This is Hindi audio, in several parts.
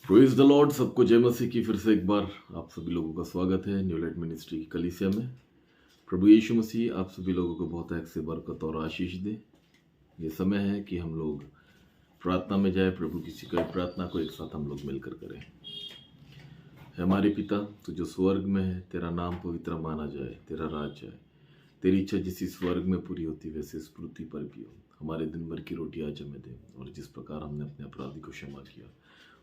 Praise the Lord. सबको जय मसीह की। फिर से एक बार आप सभी लोगों का स्वागत है न्यू लाइट मिनिस्ट्री की कलीसिया में। प्रभु यीशु मसीह आप सभी लोगों को बहुत ऐसे से बरकत और आशीष दे। ये समय है कि हम लोग प्रार्थना में जाए। प्रभु की सिखाई प्रार्थना को एक साथ हम लोग मिलकर करें। हमारे पिता तो जो स्वर्ग में है, तेरा नाम पवित्र माना जाए, तेरा राज आए, तेरी इच्छा जिस स्वर्ग में पूरी होती वैसे इस पृथ्वी पर भी हो। हमारे दिन भर की रोटी आज हमें दे, और जिस प्रकार हमने अपने अपराधी को क्षमा किया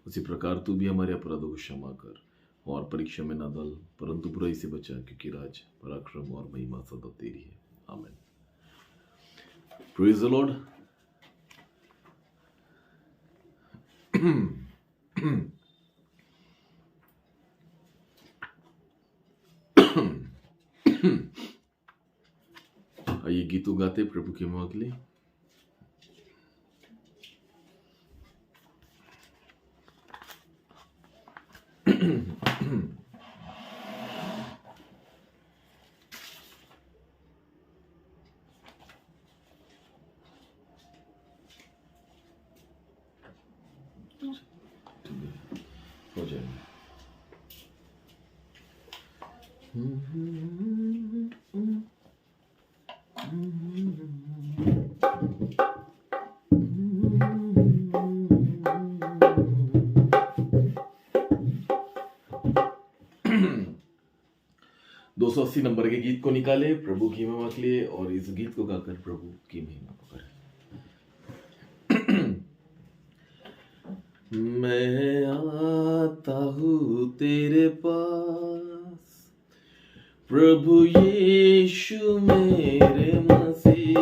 उसी प्रकार तू भी हमारे अपराधों को क्षमा कर, और परीक्षा में न डाल परंतु बुराई से बचा, क्योंकि राज, पराक्रम और महिमा सदा तेरी है। आमीन। Praise the Lord. आइए गीतों गाते प्रभु की महिमा के लिए। हो जाएगा। 280 नंबर के गीत को निकाले प्रभु की महिमा के लिए, और इस गीत को गाकर प्रभु की महिमा को करें। मैं आता हूँ तेरे पास प्रभु यीशु मेरे मसीह,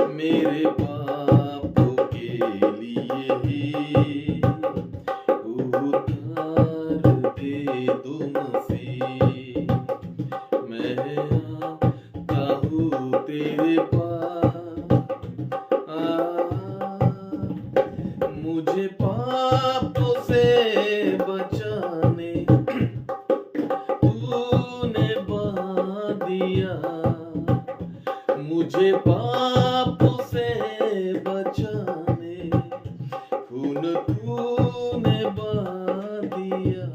मेरे पापों के लिए ही उद्धार दे दो मसीह। मैं आता हूँ तेरे पास, मुझे पापों से बचाने तूने बहा दिया, मुझे पापों से बचाने खून तूने बहा दिया।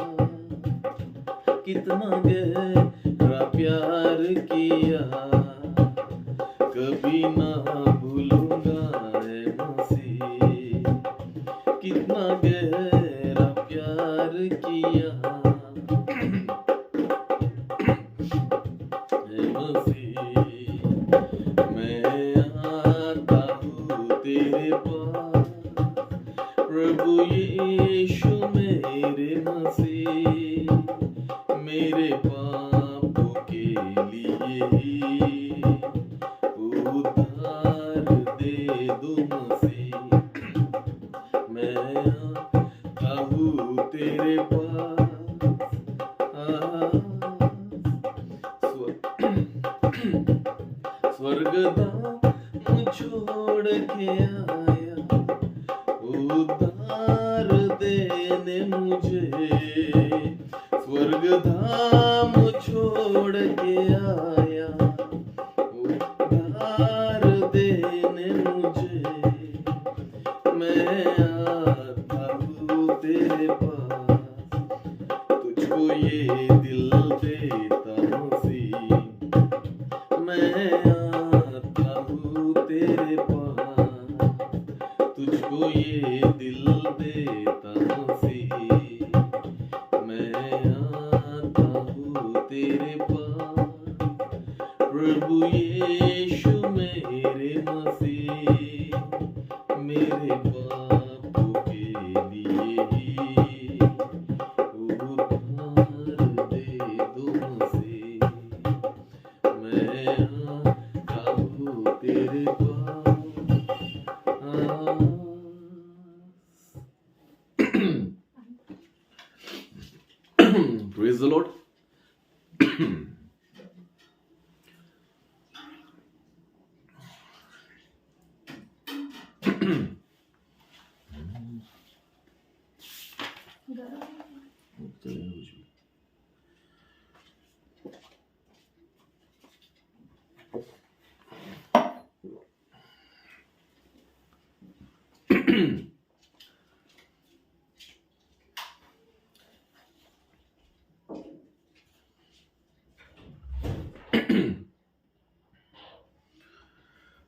कितना गहरा प्यार किया, कभी ना भूलूंगा है मसीह। कितना गहरा प्यार किया है मसीह। मैं आता हूँ तेरे पास प्रभु यीशु मेरे मसीह, मेरे पापों के लिए ही उद्धार दे दो मसीह। मैं आता हूँ तेरे पास, स्वर्गधाम छोड़ के आया उद्धार देने मुझे। स्वर्गधाम छोड़ के आया उद्धार देने मुझे। मैं आता हूँ तेरे पास, तुझको ये दिल देता मसीह। मैं आता हूँ तेरे पास, तुझको ये दिल देता मसीह। मैं आता हूँ तेरे पास प्रभु यीशु मेरे मसीह, मेरे पापों के लिए ही उद्धार दे दो मसीह। मैं आता हूँ तेरे पास। Praise the Lord.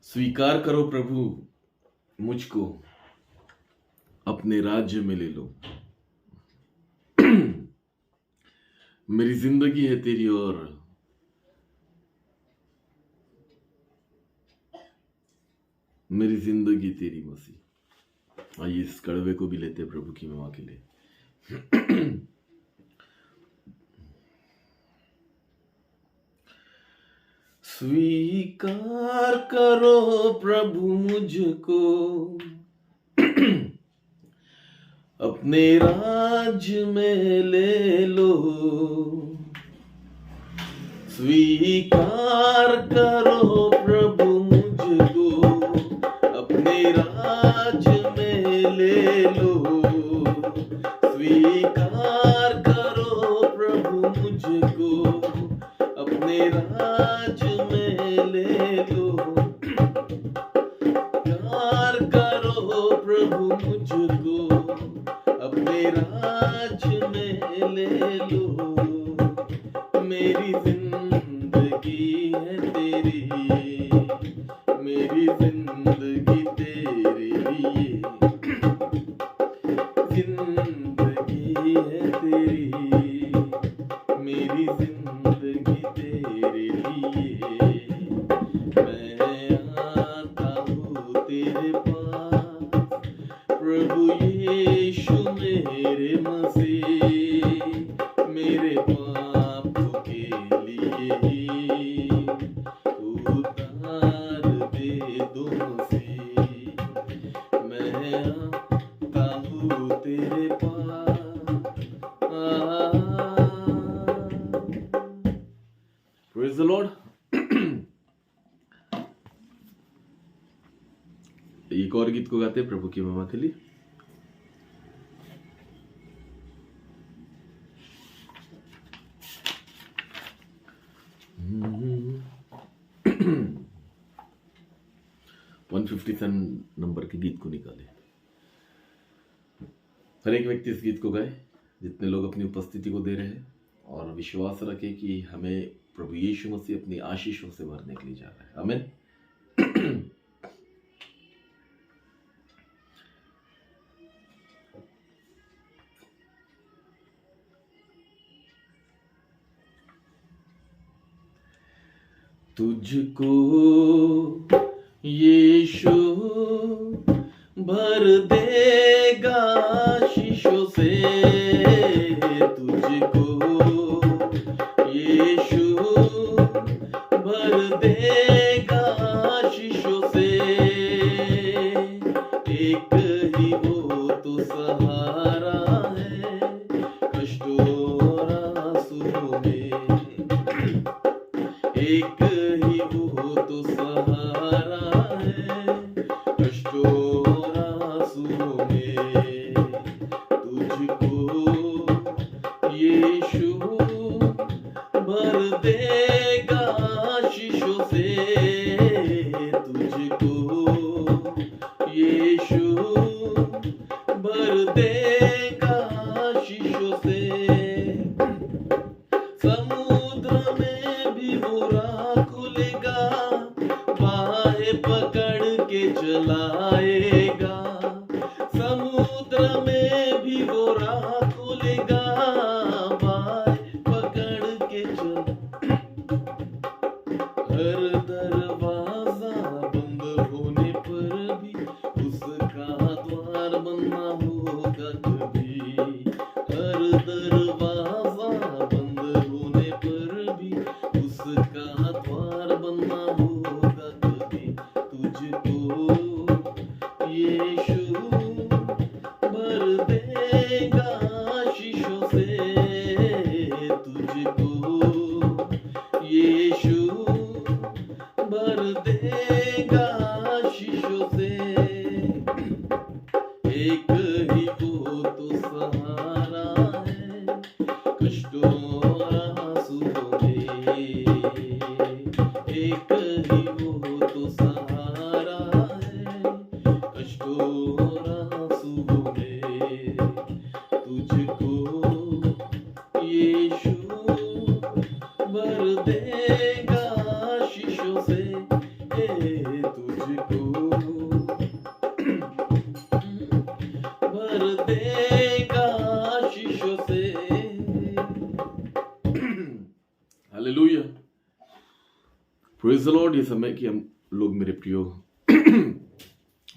स्वीकार करो प्रभु मुझको, अपने राज्य में ले लो। मेरी जिंदगी है तेरी और मेरी जिंदगी तेरी मसीह। आइए इस कड़वे को भी लेते हैं प्रभु की महिमा के लिए। स्वीकार करो प्रभु मुझको, अपने राज्य में ले लो। स्वीकार करो प्रभु मुझको, अपने राज्य में ले लो। स्वीकार करो प्रभु मुझको, अपने राज्य में ले लो। प्यार करो प्रभु मुझको, अपने राज्य में ले लो। मेरी जिंदगी है तेरी, मेरी जिंदगी तेरे लिए। जिंदगी है तेरी, मेरी जिंदगी तेरे लिए। मैं आता हूँ तेरे पास प्रभु यीशु मेरे मसीह। मेरे पाप के लिए ही उतार दे दो मुझसे। मैं आता हूँ तेरे पास। Praise the Lord. एक और गीत को गाते हैं प्रभु की महिमा के लिए। वन 157 नंबर के गीत को निकाले। हर एक व्यक्ति इस गीत को गाए, जितने लोग अपनी उपस्थिति को दे रहे हैं, और विश्वास रखे कि हमें प्रभु यीशु मसीह अपनी आशीषों से भरने के लिए जा रहा है। आमीन। तुझको यीशु भर देगा आशीषों से। तुझको यीशु भर देगा आशीषों से। एक ही वो तो सहारा है कष्टों और आंसुओं में। एक ही वो तो सहारा है कष्टों और आंसुओं में। तुझको यीशु भर देगा आशीषों से। तुझको यीशु भर देगा आशीषों से। समुद्र में भी वो राह खुलेगा, बाहें पकड़ के चलाएगा। समुद्र में भी वो राह खुलेगा, बाहें पकड़ के हर दरवाजा बंद होने पर भी उसका द्वार बंदा होगा कभी। हर दरवाजा बंद होने पर भी उसका द्वार बंदा होगा कभी। तुझको यीशु भर देगा आशीषों से। तुझको यीशु भर देगा आशीषों से। एक ही वो तो सहारा है कष्टों और आंसुओं में। एक ही वो तो सहारा है कष्टों और आंसुओं में। तुझको यीशु भर दे प्रेज द लॉर्ड। ये समय कि हम लोग मेरे प्रिय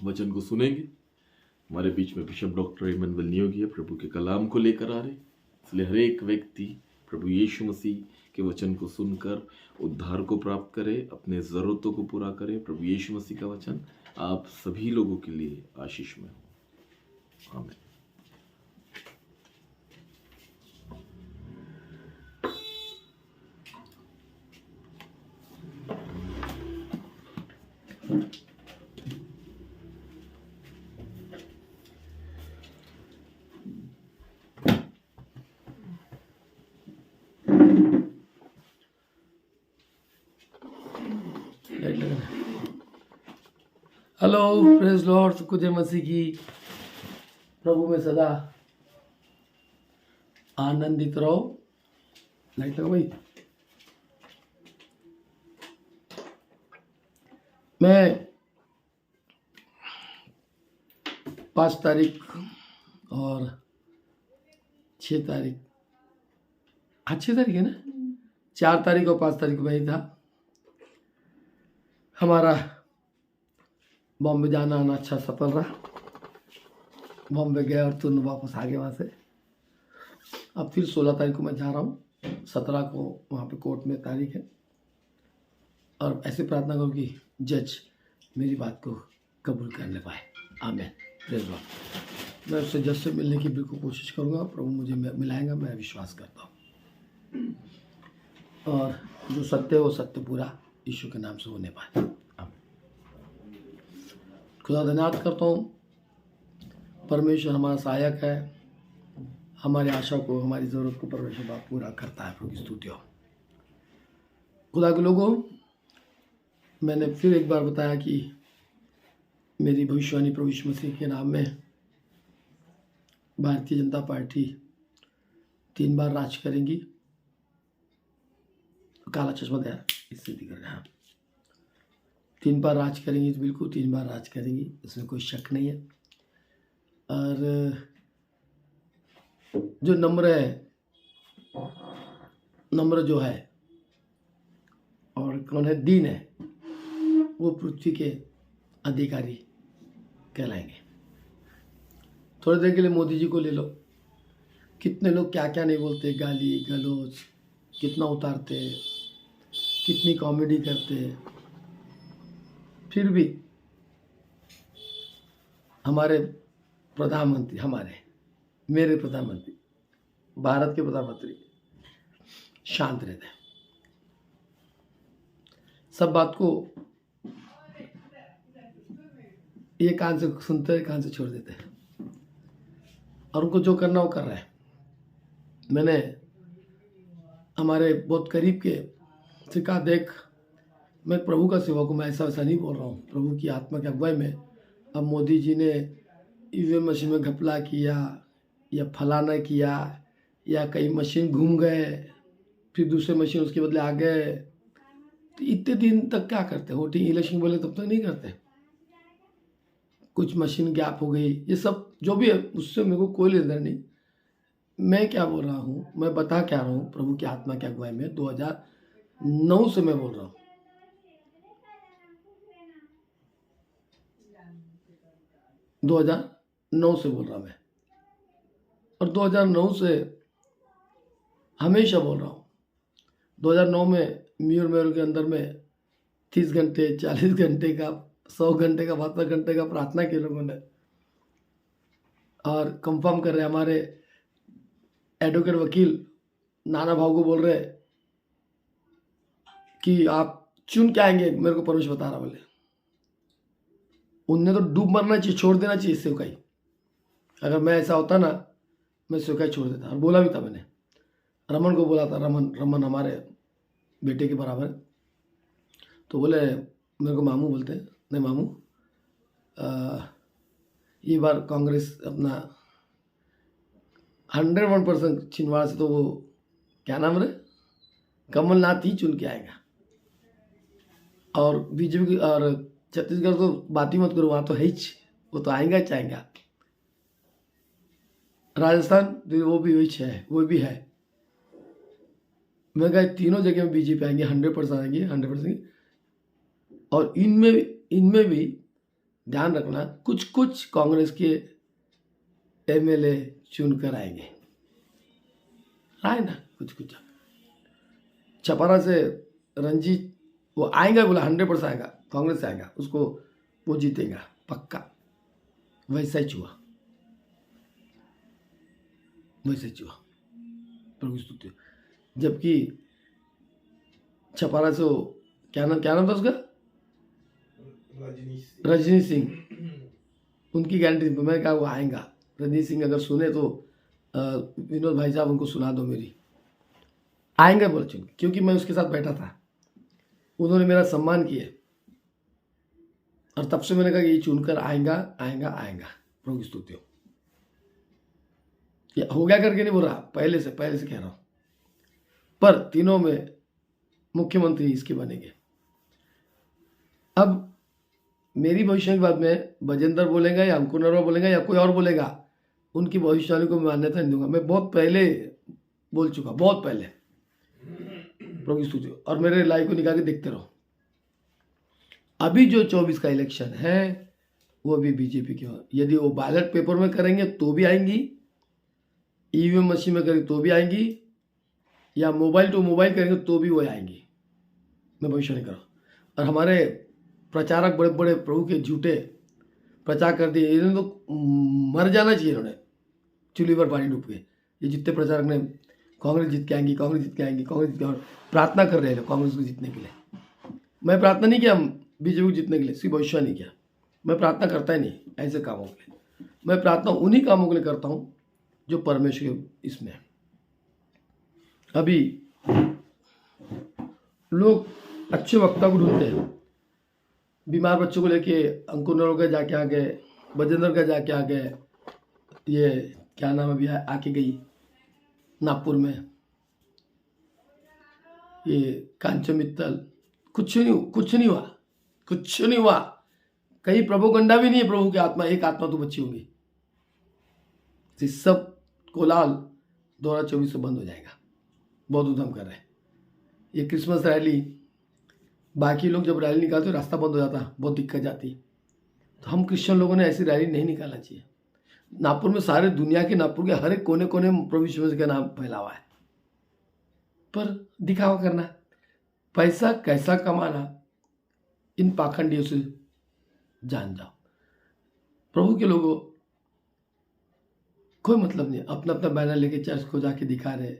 वचन को सुनेंगे। हमारे बीच में बिशप डॉक्टर इमैनुअल नियोगी है, प्रभु के कलाम को लेकर आ रहे। इसलिए हर एक व्यक्ति प्रभु यीशु मसीह के वचन को सुनकर उद्धार को प्राप्त करे, अपने ज़रूरतों को पूरा करे। प्रभु यीशु मसीह का वचन आप सभी लोगों के लिए आशीष में हो। आमीन। हेलो, प्रेज लॉर्ड, खुदे मसीह की प्रभु में सदा आनंदित रहो। लाइट लगा भाई। मैं 5 तारीख और 6 तारीख, हाँ 6 तारीख है ना, 4 तारीख और 5 तारीख में ही था। हमारा बॉम्बे जाना आना अच्छा सफल रहा। बॉम्बे गए और तुरंत वापस आ गए वहाँ से। अब फिर 16 तारीख को मैं जा रहा हूँ। 17 को वहाँ पे कोर्ट में तारीख है। और ऐसे प्रार्थना करूँ कि जज मेरी बात को कबूल कर ले पाए। आमीन। Praise Lord. मैं उससे जज से मिलने की बिल्कुल कोशिश करूँगा। प्रभु मुझे मिलाएगा, मैं विश्वास करता हूँ। और जो सत्य है वो सत्य पूरा यीशु के नाम से होने पाए। खुदा धन्यवाद करता हूँ। परमेश्वर हमारा सहायक है। हमारी आशा को, हमारी ज़रूरत को परमेश्वर बाप पूरा करता है। प्रभु की स्तुति हो। खुदा के लोगों, मैंने फिर एक बार बताया कि मेरी भविष्यवाणी प्रभु यीशु मसीह के नाम में भारतीय जनता पार्टी 3 बार राज करेंगी। काला चश्मा दया इससे दिख रहा है। 3 बार राज करेंगी, तो बिल्कुल 3 बार राज करेंगी, इसमें कोई शक नहीं है। और जो नम्र जो है और कौन है, दीन है, वो पृथ्वी के अधिकारी कहलाएंगे। थोड़ी देर के लिए मोदी जी को ले लो। कितने लोग क्या क्या नहीं बोलते, गाली गलौज कितना उतारते, कितनी कॉमेडी करते, फिर भी हमारे प्रधानमंत्री, मेरे प्रधानमंत्री, भारत के प्रधानमंत्री शांत रहते हैं। सब बात को ये कान से सुनते हैं, कान से छोड़ देते हैं, और उनको जो करना वो कर रहे हैं। मैंने हमारे बहुत करीब के से कहा, देख मैं प्रभु का सेवक हूँ, मैं ऐसा वैसा नहीं बोल रहा हूँ। प्रभु की आत्मा की अगुवाई में अब मोदी जी ने ईवीएम मशीन में घपला किया या फलाना किया या कहीं मशीन घूम गए, फिर दूसरे मशीन उसके बदले आ गए, तो इतने दिन तक क्या करते? वोटिंग इलेक्शन बोले तब तक नहीं करते। कुछ मशीन गैप हो गई, ये सब जो भी है उससे मेरे को कोई लेना नहीं। मैं क्या बोल रहा हूँ, मैं बता क्या रहा हूँ, प्रभु की आत्मा की अगुवाई में 2009 से मैं बोल रहा हूँ। 2009 से बोल रहा मैं, और 2009 से हमेशा बोल रहा हूँ। 2009 में म्यूर महल के अंदर में 30 घंटे, 40 घंटे का, 100 घंटे का, 72 घंटे का प्रार्थना किए लोगों ने। और कंफर्म कर रहे हमारे एडवोकेट वकील नाना भाव को, बोल रहे कि आप चुन के आएंगे, मेरे को परमेश्वर बता रहा बोले। उनने तो डूब मरना चाहिए, छोड़ देना चाहिए सेवकाई। अगर मैं ऐसा होता ना, मैं सेवकाई छोड़ देता। और बोला भी था मैंने, रमन को बोला था, रमन हमारे बेटे के बराबर है। तो बोले, मेरे को मामू बोलते हैं, नहीं मामू, ये बार कांग्रेस अपना 101% छिंदवाड़ा से, तो वो क्या नाम रहे, कमलनाथ ही चुन के आएगा। और बीजेपी और छत्तीसगढ़ तो बात ही मत करो, वहाँ तो है ही, वो तो आएगा ही चाहेगा। राजस्थान वो भी वही है, वो भी है। मैं कहा तीनों जगह में बीजेपी आएंगे, 100% आएंगी, 100%। और इनमें भी ध्यान रखना, कुछ कुछ कांग्रेस के एमएलए चुनकर आएंगे, आए ना कुछ कुछ। छपारा से रंजीत वो आएगा, बोला 100% आएगा, कांग्रेस से आएगा, उसको वो जीतेगा पक्का। वैसा ही हुआ, वैसे ही हुआ, प्रभु स्तुति। जबकि छपारा से क्या नाम था उसका, रजनी सिंह, उनकी गारंटी मैंने कहा वो आएगा। रजनी सिंह अगर सुने तो विनोद भाई साहब उनको सुना दो मेरी, आएंगे बोल चुन, क्योंकि मैं उसके साथ बैठा था, उन्होंने मेरा सम्मान किया, और तब से मैंने कहा ये चुनकर आएगा आएगा आएगा। प्रभु की स्तुति हो। ये हो गया करके नहीं बोल रहा, पहले से कह रहा हूं। पर तीनों में मुख्यमंत्री इसके बनेंगे। अब मेरी भविष्यवाणी में बजेंद्र बोलेगा या अंकुर नरवा बोलेगा या कोई और बोलेगा, उनकी भविष्यवाणी को मैं मान्यता नहीं दूंगा। मैं बहुत पहले बोल चुका, बहुत पहले। प्रभु की स्तुति हो। और मेरे लाइव को निकाल के देखते रहो। अभी जो 24 का इलेक्शन है वो भी बीजेपी के हो। यदि वो बैलेट पेपर में करेंगे तो भी आएंगी, ईवीएम मशीन में करेंगे तो भी आएंगी, या मोबाइल टू मोबाइल करेंगे तो भी वो आएंगी। मैं भविष्यवाणी कर रहा हूँ। और हमारे प्रचारक बड़े बड़े प्रभु के झूठे प्रचार कर दिए, इन्होंने तो मर जाना चाहिए। इन्होंने चूल्ही पर पानी डूब के, ये जितने प्रचारक ने कांग्रेस जीत के आएंगी, कांग्रेस जीत के आएंगी, कांग्रेस जीत के, और प्रार्थना कर रहे हैं कांग्रेस को जीतने के लिए। मैं प्रार्थना नहीं किया बीजेपी को जीतने के लिए, सिर्फ भविष्यवाणी किया। मैं प्रार्थना करता ही नहीं ऐसे कामों के लिए। मैं प्रार्थना उन्हीं कामों के लिए करता हूँ जो परमेश्वर इसमें है। अभी लोग अच्छे वक्ता को ढूंढते हैं। बीमार बच्चों को लेके अंकुर नरों का जाके आ गए, बजेंद्र का जाके आ गए, ये क्या नाम अभी आके गई नागपुर में, ये कांचन मित्तल, कुछ नहीं हुआ। कहीं प्रभु गंडा भी नहीं है। प्रभु की आत्मा, एक आत्मा तो बची होगी। सब कोलाहल 2024 से बंद हो जाएगा। बहुत उद्यम कर रहे हैं। ये क्रिसमस रैली, बाकी लोग जब रैली निकालते तो रास्ता बंद हो जाता, बहुत दिक्कत जाती। तो हम क्रिश्चियन लोगों ने ऐसी रैली नहीं निकालना चाहिए। नागपुर में सारे दुनिया के, नागपुर के हर एक कोने कोने में प्रभु यीशु मसीह का नाम फैला हुआ है। पर दिखावा करना, पैसा कैसा कमाना, इन पाखंडियों से जान जाओ। प्रभु के लोगों कोई मतलब नहीं, अपना अपना बैनर लेके चर्च को जाके दिखा रहे,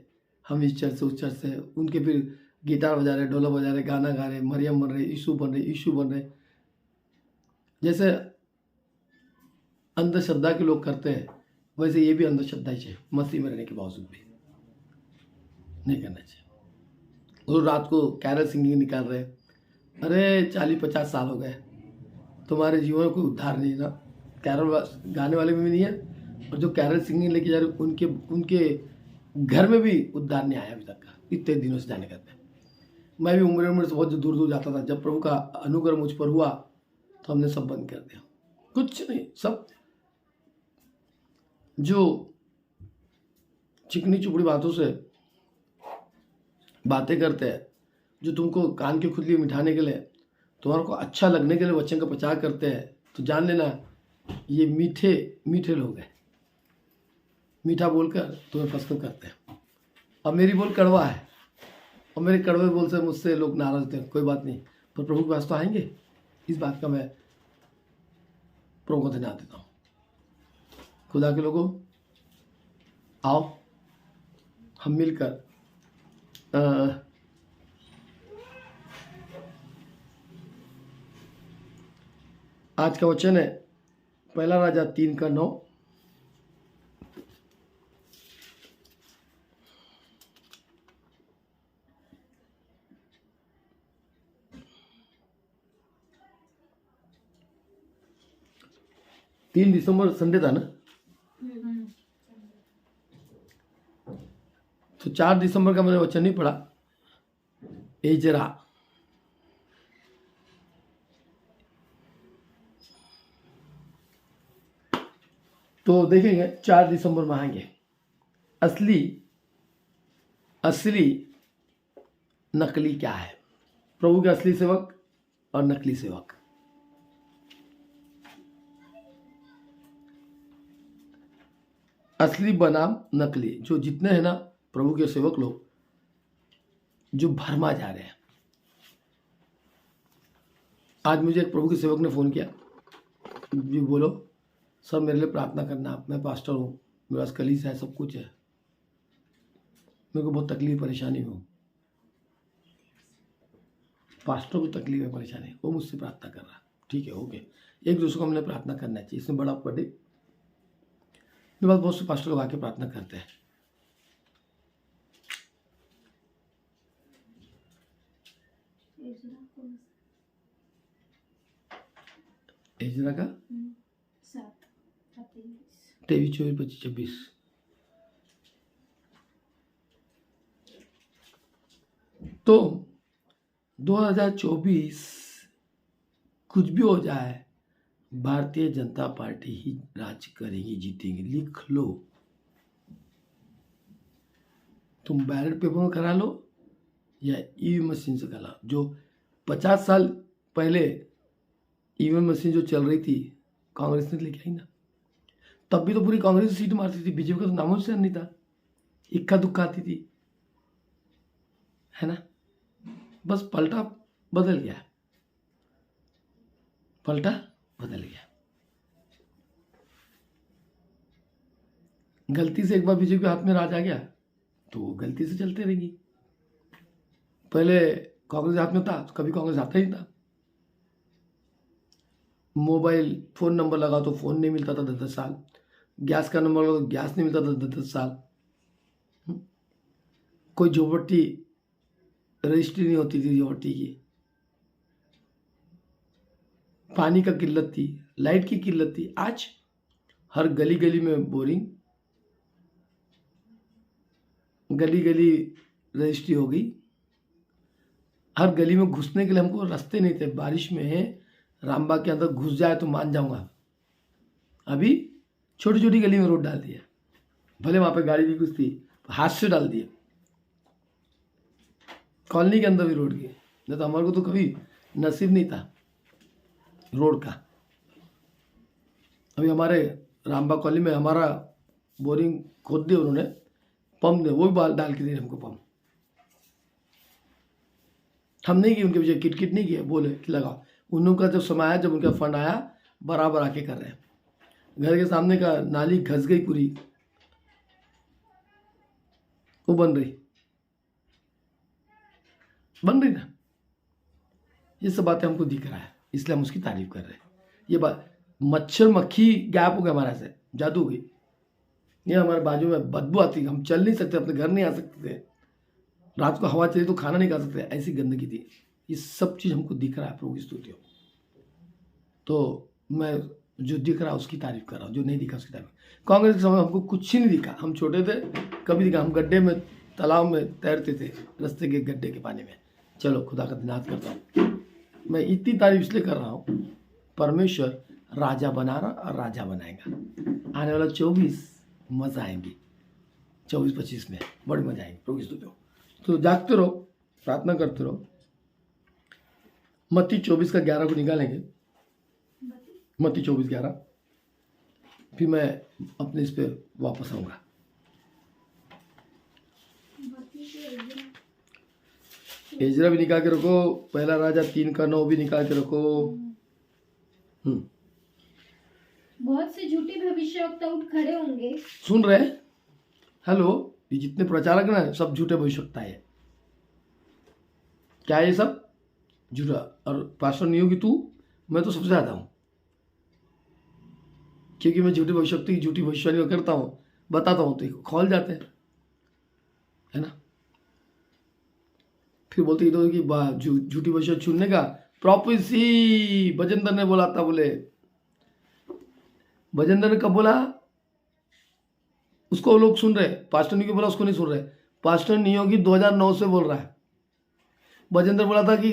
हम इस चर्च से उस चर्च से, उनके फिर गिटार बजा रहे, ढोलक बजा रहे, गाना गा रहे, मरियम बन रहे, यीशु बन रहे। जैसे अंधश्रद्धा के लोग करते हैं, वैसे ये भी अंधश्रद्धा ही है। मसीह में रहने के बावजूद भी नहीं करना चाहिए। और रात को कैरल सिंगिंग निकाल रहे। अरे 40-50 साल हो गए, तुम्हारे जीवन में कोई उद्धार नहीं ना। कैरल गाने वाले में भी नहीं है, और जो कैरल सिंगिंग लेके जा रहे उनके घर में भी उद्धार नहीं आया अभी तक का, इतने दिनों से जाने करते। मैं भी उम्र से बहुत दूर दूर जाता था। जब प्रभु का अनुग्रह मुझ पर हुआ तो हमने सब बंद कर दिया। कुछ नहीं, सब जो चिकनी चुपड़ी बातों से बातें करते हैं, जो तुमको कान की खुजली मिठाने के लिए, तुम्हारे को अच्छा लगने के लिए वचन का प्रचार करते हैं, तो जान लेना ये मीठे लोग हैं। मीठा बोलकर तुम्हें फंस करते हैं। और मेरी बोल कड़वा है, और मेरे कड़वे बोल से मुझसे लोग नाराज होते हैं। कोई बात नहीं, पर प्रभु के पास तो आएंगे। इस बात का मैं प्रभु को धन्यवाद देता हूँ। खुदा के लोगों, आओ हम मिलकर आज का वचन है 1 राजा 3:9। तीन दिसंबर संडे था ना, तो 4 दिसंबर का मैंने वचन नहीं पढ़ा। एजरा, तो देखेंगे 4 दिसंबर में आएंगे असली नकली क्या है। प्रभु के असली सेवक और नकली सेवक। असली बनाम नकली, जो जितने हैं ना प्रभु के सेवक लोग जो भरमा जा रहे हैं। आज मुझे एक प्रभु के सेवक ने फ़ोन किया, जी बोलो सर मेरे लिए प्रार्थना करना, मैं पास्टर हूँ, मेरे पास कलीसिया है, सब कुछ है, मेरे को बहुत तकलीफ परेशानी हो। पास्टर को तकलीफ है परेशानी, वो मुझसे प्रार्थना कर रहा। ठीक है, ओके, एक दूसरे को हमने प्रार्थना करना चाहिए, इसमें बड़ा बड़े मेरे पास बहुत से पास्टर लोग आके प्रार्थना करते हैं। एजरा का 23, 24, 25, 26। तो 2024 कुछ भी हो जाए, भारतीय जनता पार्टी ही राज करेगी, जीतेगी, लिख लो। तुम बैलेट पेपर में करा लो या ईवीएम मशीन से करा। जो 50 साल पहले ईवीएम मशीन जो चल रही थी कांग्रेस ने लेके आई ना, तब भी तो पूरी कांग्रेस सीट मारती थी, बीजेपी का तो नामो निशान नहीं था, इक्का दुक्का आती थी, है ना। बस पलटा बदल गया, पलटा बदल गया। गलती से एक बार बीजेपी के हाथ में राज आ गया तो गलती से चलते रहेंगी। पहले कांग्रेस हाथ में था तो कभी कांग्रेस आता ही था। मोबाइल फोन नंबर लगा तो फोन नहीं मिलता था 10-10 साल, गैस का नंबर लगा तो गैस नहीं मिलता था 10-10 साल, कोई झोपड़ी रजिस्ट्री नहीं होती थी झोपड़ी की, पानी का किल्लत थी, लाइट की किल्लत थी। आज हर गली गली में बोरिंग, गली गली रजिस्ट्री हो गई। हर गली में घुसने के लिए हमको रास्ते नहीं थे, बारिश में है रामबाग के अंदर घुस जाए तो मान जाऊंगा। अभी छोटी छोटी गली में रोड डाल दिया, भले वहां पे गाड़ी भी घुसती हाथ से डाल दिए, कॉलोनी के अंदर भी रोड की। नहीं तो हमारे को तो कभी नसीब नहीं था रोड का। अभी हमारे रामबाग कॉलोनी में हमारा बोरिंग खोद दिया उन्होंने, पंप दे वो भी डाल के दे हमको पंप। हम नहीं किए, उनके पीछे किट नहीं किए, बोले कि लगाओ। उनका जब समय आया, जब उनका फंड आया, बराबर आके कर रहे हैं। घर के सामने का नाली घस गई पूरी, वो बन रही ना। ये सब बातें हमको दिख रहा है, इसलिए हम उसकी तारीफ कर रहे हैं। ये बात मच्छर मक्खी गैप हो गया हमारे से, जादू हो गई। ये हमारे बाजू में बदबू आती, हम चल नहीं सकते, अपने घर नहीं आ सकते थे, रात को हवा चली तो खाना नहीं खा सकते, ऐसी गंदगी थी। ये सब चीज़ हमको दिख रहा है प्रभु की स्तुति हो। तो मैं जो दिख रहा है उसकी तारीफ कर रहा हूँ, जो नहीं दिखा उसकी तारीफ। कांग्रेस के समय हमको कुछ ही नहीं दिखा, हम छोटे थे, कभी दिखा। हम गड्ढे में तालाब में तैरते थे, रास्ते के गड्ढे के पानी में। चलो खुदा का धन्यवाद करता हूँ। मैं इतनी तारीफ इसलिए कर रहा हूँ, परमेश्वर राजा बना रहा और राजा बनाएगा। आने वाला 24 मजा आएंगी, 24-25 में बड़ी मजा आएगी प्रभु की स्तुति हो। तो जागते रहो, प्रार्थना करते रहो। मत्ती 24:11 को निकालेंगे, मत्ती 24:11, फिर मैं अपने इस पे वापस आऊंगा। एजरा भी निकाल के रखो, पहला राजा 3:9 भी निकाल के रखो। बहुत से झूठे भविष्यवक्ता उठ खड़े होंगे। सुन रहे? हेलो, ये जितने प्रचारक ना सब झूठे भविष्यवक्ता है। क्या ये सब झूठा? और पास्टर नहीं होगी तू, मैं तो सबसे ज्यादा हूं, क्योंकि मैं झूठी भविष्यवक्ता की झूठी भविष्यवाणी करता हूँ, बताता हूँ तो खोल जाते हैं, है ना। फिर बोलते इधर की झूठी भविष्य चुनने का प्रोफेसी बजेंद्र ने बोला था। बोले बजेंद्र ने कब बोला? उसको लोग सुन रहे, पास्टर नहीं बोला उसको नहीं सुन रहे। पास्टर नियोगी 2009 से बोल रहा है। बजेंद्र बोला था कि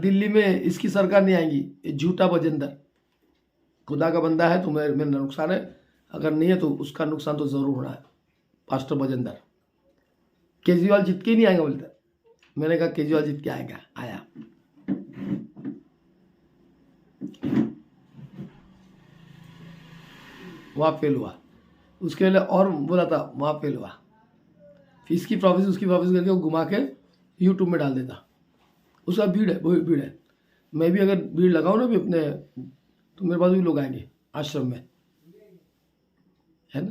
दिल्ली में इसकी सरकार नहीं आएगी, झूठा बजेंद्र। खुदा का बंदा है तो मेरा नुकसान है, अगर नहीं है तो उसका नुकसान तो जरूर होना है। पास्टर बजेंद्र केजरीवाल जीत के ही नहीं आएगा बोलता। मैंने कहा केजरीवाल जीत के आएगा, आया। वहाँ फेल हुआ, उसके पहले और बोला था वहाँ फेल हुआ, फिर इसकी प्रोफेसी उसकी प्रोफेसी करके वो घुमा के यूट्यूब में डाल देता। उसका भीड़ है, वही भीड़ है। मैं भी अगर भीड़ लगाऊँ ना भी अपने, तो मेरे पास भी लोग आएंगे आश्रम में, है ना।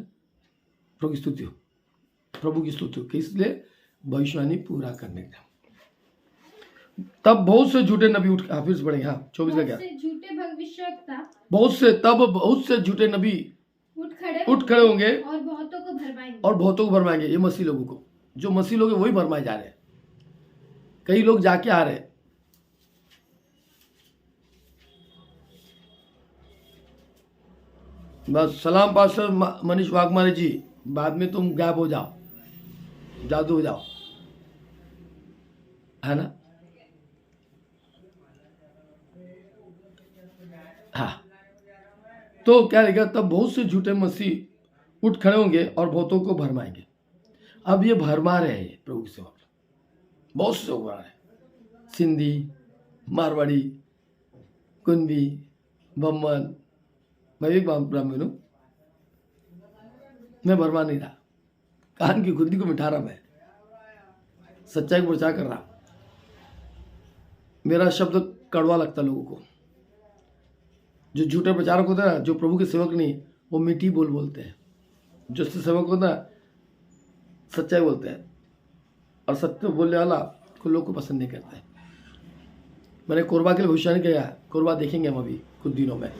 प्रभु की स्तुति हो, प्रभु की स्तुति हो, कि इसलिए भविष्यवाणी पूरा करने का। तब बहुत से झूठे नबी उठ, फिर से पढ़ेंगे, हाँ 24 का क्या, बहुत से झूठे भविष्यवक्ता बहुत से झूठे नबी उठ खड़े होंगे और बहुतों को भरमाएंगे। और बहुतों को भरमाएंगे। ये मसीह लोगों को, जो मसीह लोग हैं वही भरमाए जा रहे हैं। कई लोग जाके आ रहे हैं। बस सलाम पास्टर मनीष वाघमारे जी, बाद में तुम गायब हो जाओ, जादू हो जाओ, है ना। हाँ, तो क्या लिखा, तब बहुत से झूठे मसीह उठ खड़े होंगे और बहुतों को भरमाएंगे। अब ये भरमा रहे हैं प्रभु की सेवा में, बहुत से लोग आ रहे हैं, सिंधी, मारवाड़ी, कुंभी, बम्मन। मैं एक ब्राह्मण हूँ, मैं भरमा नहीं रहा, कान की खुदी को मिठा रहा, मैं सच्चाई को प्रचार कर रहा। मेरा शब्द कड़वा लगता लोगों को। जो झूठे प्रचारक होते हैं ना, जो प्रभु के सेवक नहीं, वो मीठी बोलते हैं। जो सेवक होता है सच्चाई बोलते हैं, और सत्य बोलने वाला को लोग को पसंद नहीं करते। मैंने कोरबा के लिए भविष्यवाणी किया, कोरबा देखेंगे हम अभी कुछ दिनों में,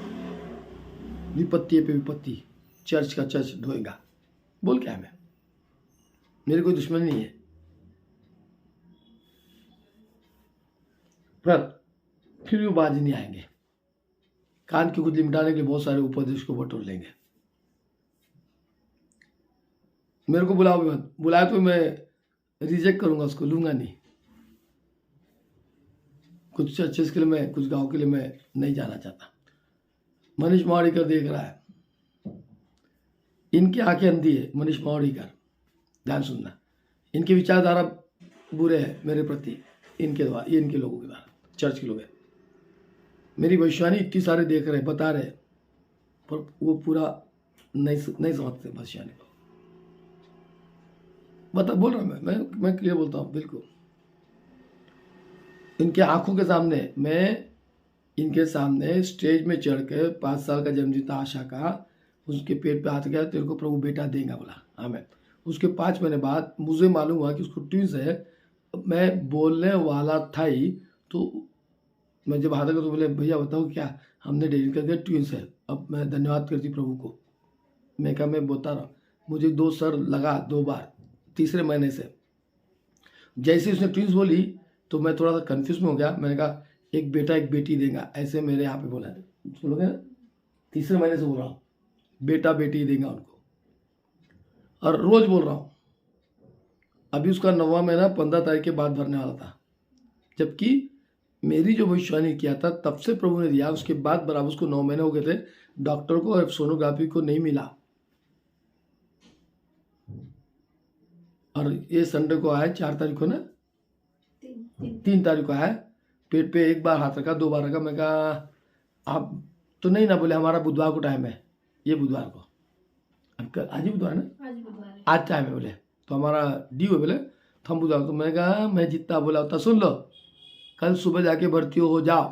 विपत्ति पे विपत्ति, चर्च का चर्च ढोएगा। बोल क्या है, मैं, मेरी कोई दुश्मनी नहीं है, पर फिर भी बाज नहीं आएंगे। कान की खुजली मिटाने के लिए बहुत सारे उपदेश को बटोर लेंगे। मेरे को बुलाओ भी मत, बुलाए तो मैं रिजेक्ट करूंगा, उसको लूंगा नहीं। कुछ चर्चेस के लिए मैं, कुछ गांव के लिए मैं नहीं जाना चाहता। मनीष मावड़ीकर देख रहा है, इनकी आंखें अंधी है। मनीष मावड़ीकर, ध्यान सुनना, इनकी विचारधारा बुरे है मेरे प्रति, इनके द्वारा, ये इनके लोगों के द्वारा, चर्च के लोग हैं। मेरी भविष्यवाणी इतनी सारे देख रहे, बता रहे, पर वो पूरा नहीं समझते भविष्यवाणी को। बता बोल रहा मैं क्लियर बोलता हूँ बिल्कुल। इनके आंखों के सामने, मैं इनके सामने स्टेज में चढ़ के 5 साल का जन्मदिन था आशा का, उसके पेट पे हाथ गया, तेरे को प्रभु बेटा देगा, बोला हाँ। मैं उसके 5 महीने बाद मुझे मालूम हुआ कि उसको ट्विंस है। मैं बोलने वाला था ही, तो मैं जब हाथ लगा तो बोले भैया बताओ क्या, हमने डेली कर दिया ट्विंस है। अब मैं धन्यवाद करती प्रभु को। मैं कहा मैं बोलता रहा, मुझे 2 सर लगा 2 बार, तीसरे महीने से। जैसे उसने ट्विंस बोली तो मैं थोड़ा सा कंफ्यूज में हो गया। मैंने कहा एक बेटा एक बेटी देगा, ऐसे मेरे यहाँ पे बोला है, सुनोगे ना, तीसरे महीने से बोल रहा हूँ, बेटा बेटी देगा उनको, और रोज बोल रहा हूँ। अभी उसका 9वां महीना 15 तारीख के बाद भरने वाला था, जबकि मेरी जो भविष्यवाणी किया था तब से प्रभु ने दिया, उसके बाद बराबर उसको 9 महीने हो गए थे। डॉक्टर को और सोनोग्राफी को नहीं मिला, और ये संडे को आया, 4 तारीख को ना, 3 तारीख को आया। पेट पे एक बार हाथ रखा, 2 बार रखा। मैं कहा आप तो नहीं ना, बोले हमारा बुधवार को टाइम है, ये बुधवार को, अब आज ही बुधवार है ना, आज टाइम है, बोले तो हमारा डी हो, बोले तो हम बुधवार। तो मैंने कहा मैं जितना बोला उतना सुन लो, कल सुबह जाके भर्ती हो जाओ,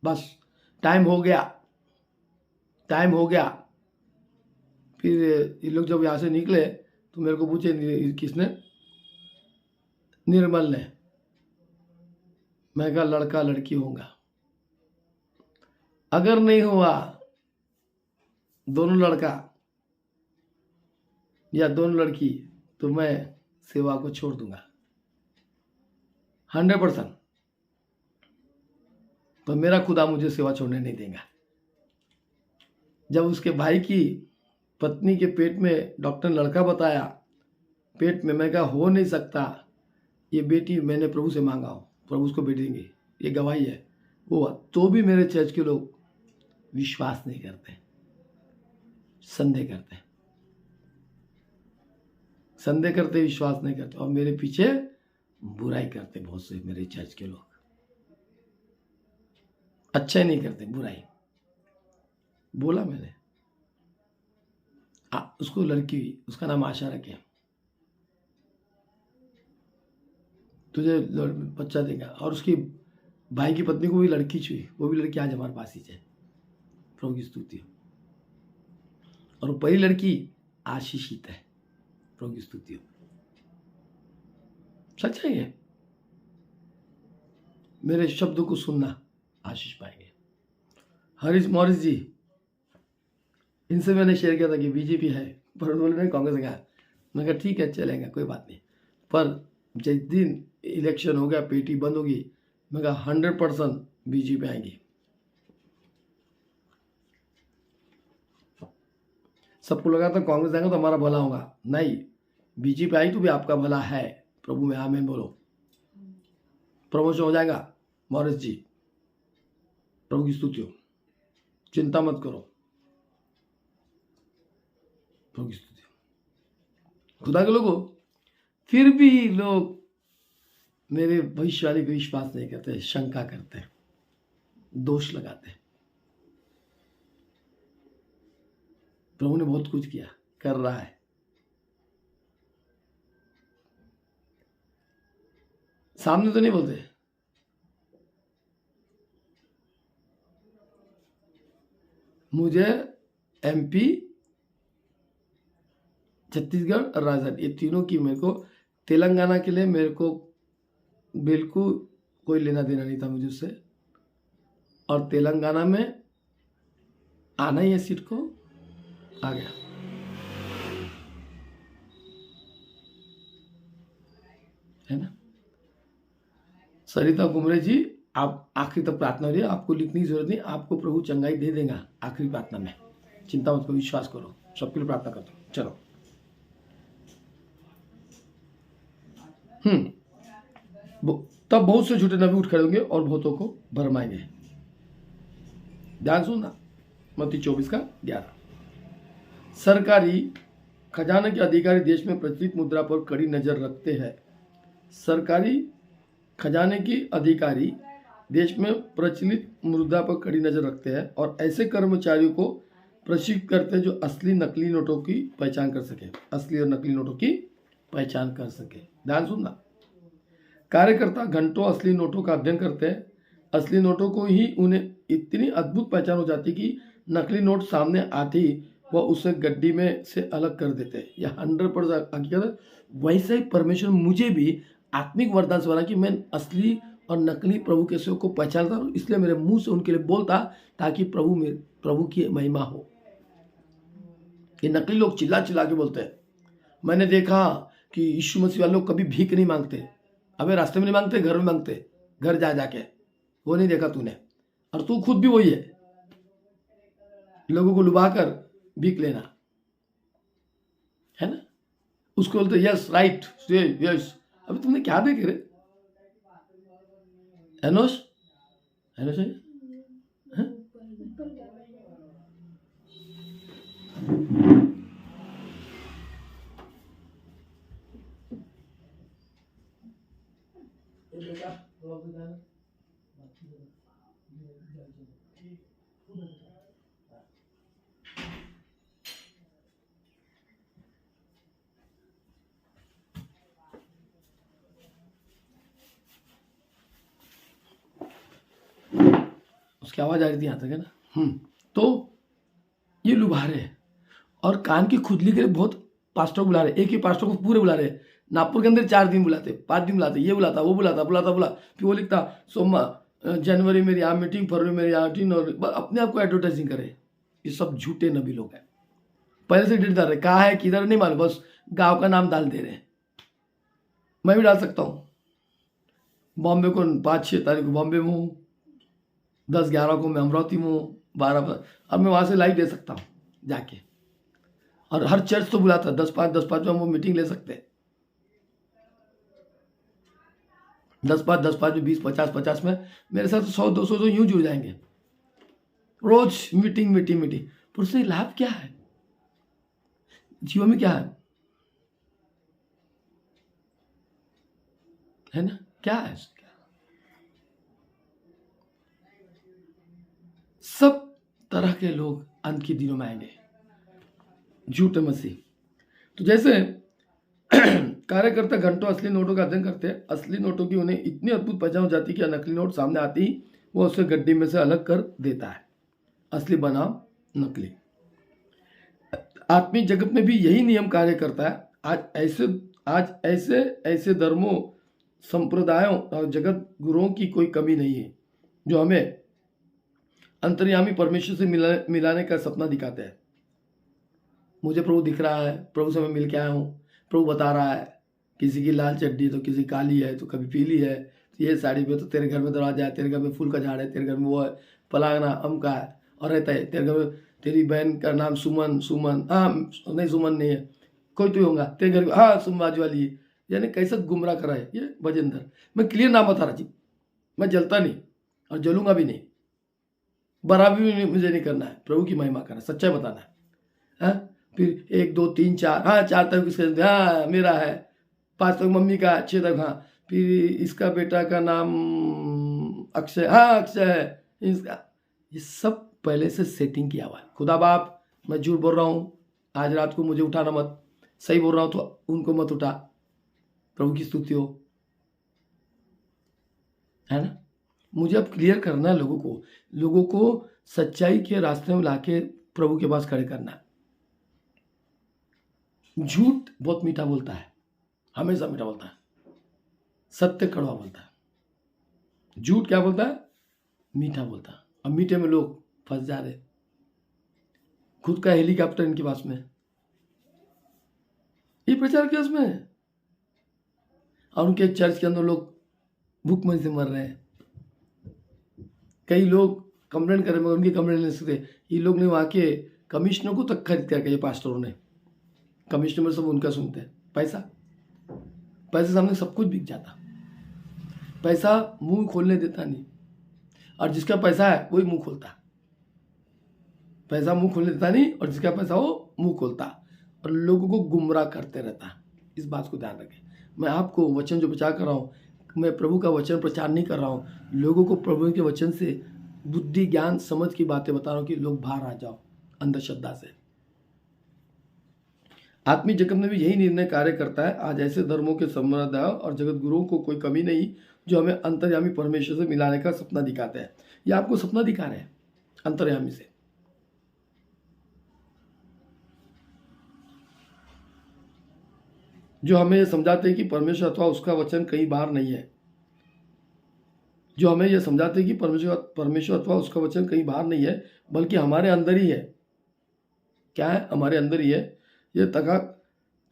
बस टाइम हो गया, टाइम हो गया। फिर ये लोग जब यहाँ से निकले तो मेरे को पूछे किसने, निर्मल ने। मैं कहा लड़का लड़की होगा, अगर नहीं हुआ दोनों लड़का या दोनों लड़की तो मैं सेवा को छोड़ दूंगा 100%। तो मेरा खुदा मुझे सेवा छोड़ने नहीं देगा। जब उसके भाई की पत्नी के पेट में डॉक्टर ने लड़का बताया, पेट में, मैं कहा हो नहीं सकता, ये बेटी मैंने प्रभु से मांगा हो, प्रभु उसको बेटी देंगे, ये गवाही है वो। तो भी मेरे चर्च के लोग विश्वास नहीं करते, संदेह करते, संदेह करते, विश्वास नहीं करते, और मेरे पीछे बुराई करते। बहुत से मेरे चर्च के लोग अच्छा ही नहीं करते, बुराई। बोला मैंने, उसको लड़की हुई, उसका नाम आशा रखे, तुझे बच्चा देगा। और उसकी भाई की पत्नी को भी लड़की छुई, वो भी लड़की आज हमारे पास ही है। प्रभु की स्तुति हो। और वो पहली लड़की आशीषित है। प्रभु की स्तुति हो। सच है ये। मेरे शब्दों को सुनना, आशीष पाएंगे। हरीश मॉरिस जी, इनसे मैंने शेयर किया था कि बीजेपी है, पर उन्होंने कांग्रेस गया। मैं कहा ठीक है, चलेगा, कोई बात नहीं। पर जिस दिन इलेक्शन हो गया, पेटी बंद होगी, मैं कहा 100% बीजेपी आएंगी। सबको लगा था कांग्रेस आएगा तो हमारा भला होगा, नहीं, बीजेपी आई तो भी आपका भला है। प्रभु में आमीन बोलो। प्रमोशन हो जाएगा मॉरिस जी, प्रभु की स्तुति हो। चिंता मत करो, प्रभु की स्तुति हो। खुदा के लोगों, फिर भी लोग मेरे भविष्यवाणी को विश्वास नहीं करते, शंका करते, दोष लगाते। प्रभु ने बहुत कुछ किया, कर रहा है। सामने तो नहीं बोलते। मुझे एमपी, छत्तीसगढ़ और राजस्थान, ये तीनों की मेरे को, तेलंगाना के लिए मेरे को बिल्कुल कोई लेना देना नहीं था मुझे उससे। और तेलंगाना में आना ही है, सीट को आ गया। है ना। सरिता कुमरे जी, आप आखिरी तक प्रार्थना रही है, आपको लिखने की जरूरत नहीं, आपको प्रभु चंगाई दे देगा आखिरी प्रार्थना में। चिंता मत करो, विश्वास करो। सबके लिए प्रार्थना करता हूँ। चलो। तब बहुत से झूठे नबी उठ खड़े होंगे और बहुतों को भरमाएंगे। ध्यान सुनना, मत्ती 24:11। सरकारी खजाना के अधिकारी देश में प्रचलित मुद्रा पर कड़ी नजर रखते हैं। सरकारी खजाने के अधिकारी देश में प्रचलित मुद्रा पर कड़ी नजर रखते हैं और ऐसे कर्मचारियों को प्रशिक्षित करते हैं जो असली नकली नोटों की पहचान कर सके। असली और नकली नोटों की पहचान कर सके। ध्यान सुनना, कार्यकर्ता घंटों असली नोटों का अध्ययन करते हैं। असली नोटों को ही उन्हें इतनी अद्भुत पहचान हो जाती कि नकली नोट सामने आते ही वह उसे गड्डी में से अलग कर देते हैं। यह 100% हकीकत है। वैसे ही परमेश्वर मुझे भी आत्मिक वरदान से वाला कि मैं असली और नकली प्रभु के सेवक को पहचानता हूँ, इसलिए मेरे मुंह से उनके लिए बोलता, ताकि प्रभु की महिमा हो। ये नकली लोग चिल्ला चिल्ला के बोलते हैं। मैंने देखा कि यीशु मसीह वाले लोग कभी भीख नहीं मांगते। अबे रास्ते में नहीं मांगते, घर में मांगते, घर जा जाके। वो नहीं देखा तूने, और तू खुद भी वही है, लोगों को लुभाकर भीख लेना, है ना। उसको बोलते यस, राइट, यस। अभी तुमने क्या देखे रे? एनोस एनोस है? उसकी आवाज आ रही थी यहाँ तक, है ना। तो ये लुभा रहे हैं और कान की खुजली के लिए बहुत पास्टर को बुला रहे। एक ही पास्टर को पूरे बुला रहे। नागपुर के अंदर 4 दिन बुलाते, 5 दिन बुलाते, ये बुलाता, वो बुलाता, फिर वो लिखता सोमवार जनवरी मेरी यहाँ मीटिंग, फरवरी मेरी यहाँ मीटिंग, और अपने आप को एडवर्टाइजिंग करे। ये सब झूठे नबी लोग हैं। पहले से डेट डाल रहे, कहाँ है किधर नहीं मालूम, बस गांव का नाम डाल दे रहे हैं। मैं भी डाल सकता हूँ। बॉम्बे को 5-6 तारीख को बॉम्बे में हूँ, 10-11 को मैं अमरावती में हूँ, 12 अब मैं वहाँ से लाइव दे सकता हूँ जाके। और हर चर्च तो बुलाता, 10-5 में हम वो मीटिंग ले सकते हैं। 10-5 में 20-50 में मेरे साथ 100-200 तो यूं जुड़ जाएंगे। रोज मीटिंग। पर उससे लाभ क्या है? जीवन में क्या है ना, क्या है? सब तरह के लोग अंत के दिनों में आएंगे। झूठे मसीह। तो जैसे कार्यकर्ता घंटों असली नोटों का अध्ययन करते हैं, असली नोटों की उन्हें इतनी अद्भुत पहचान हो जाती है कि नकली नोट सामने आते ही वो उसे गड्डी में से अलग कर देता है, असली बनाम नकली। आत्मिक जगत में भी यही नियम कार्य करता है। आज ऐसे धर्मों, संप्रदायों और जगत गुरुओं की कोई कमी नहीं है जो हमें अंतर्यामी परमेश्वर से मिलाने का सपना दिखाते हैं। मुझे प्रभु दिख रहा है, प्रभु से मैं मिल के आया हूँ, प्रभु बता रहा है किसी की लाल चड्डी तो किसी काली है तो कभी पीली है, तो ये साड़ी पे तो तेरे घर में दरवाजा है, तेरे घर में फूल का झाड़ है, तेरे घर में वो है, फलाना अमका है और रहता है, तेरे घर में तेरी बहन का नाम सुमन, हाँ नहीं सुमन नहीं है, कोई तो होगा तेरे घर में, हाँ सुम बाजू वाली है। यानी कैसा गुमराह करा है ये भजनधर। मैं क्लियर नाम बता रहा जी, मैं जलता नहीं और जलूंगा भी नहीं, बराबरी भी मुझे नहीं करना है, प्रभु की महिमा करना, सच्चाई बताना है। हाँ फिर 1 2 3 4, हाँ 4 तक इसके, हाँ मेरा है, 5 तक मम्मी का, 6 तक, हाँ फिर इसका बेटा का नाम अक्षय, हाँ अक्षय है इसका। ये सब पहले से सेटिंग किया हुआ है। खुदा बाप, मैं झूठ बोल रहा हूँ, आज रात को मुझे उठाना मत, सही बोल रहा हूँ तो उनको मत उठा, प्रभु की स्तुति हो, है ना। मुझे अब क्लियर करना है लोगों को सच्चाई के रास्ते में लाके प्रभु के पास खड़े करना है। झूठ बहुत मीठा बोलता है, हमेशा मीठा बोलता है, सत्य कड़वा बोलता है। झूठ क्या बोलता है? मीठा बोलता है। अब मीठे में लोग फंस जा रहे, खुद का हेलीकॉप्टर इनके पास में, ये प्रचार के उसमें है, और उनके चर्च के अंदर लोग भूखमरी से मर रहे हैं। कई लोग कंप्लेंट कर रहे हैं, उनकी कंप्लेंट ले सकते। ये लोग ने वहाँ के कमिश्नर को तक खरीद करके, ये पास्टरों ने, कमिश्नर में सब उनका सुनते हैं। पैसे सामने सब कुछ बिक जाता, पैसा मुंह खोलने देता नहीं, और जिसका पैसा है वही मुंह खोलता। पैसा मुंह खोलने देता नहीं, और जिसका पैसा वो मुंह खोलता और लोगों को गुमराह करते रहता। इस बात को ध्यान रखें। मैं आपको वचन जो प्रचार कर रहा हूँ, मैं प्रभु का वचन प्रचार नहीं कर रहा हूँ, लोगों को प्रभु के वचन से बुद्धि ज्ञान समझ की बातें बता रहा हूँ कि लोग बाहर आ जाओ अंधश्रद्धा से। आत्मिक जगत में भी यही निर्णय कार्य करता है। आज ऐसे धर्मों के संप्रदायों और जगत गुरुओं को कोई कमी नहीं जो हमें अंतर्यामी परमेश्वर से मिलाने का सपना दिखाते हैं। ये आपको सपना दिखा रहे हैं अंतर्यामी से। जो हमें यह समझाते हैं कि परमेश्वर अथवा उसका वचन कहीं बाहर नहीं है, जो हमें यह समझाते हैं कि परमेश्वर अथवा उसका वचन कहीं बाहर नहीं है, बल्कि हमारे अंदर ही है। क्या है? हमारे अंदर ही है। यह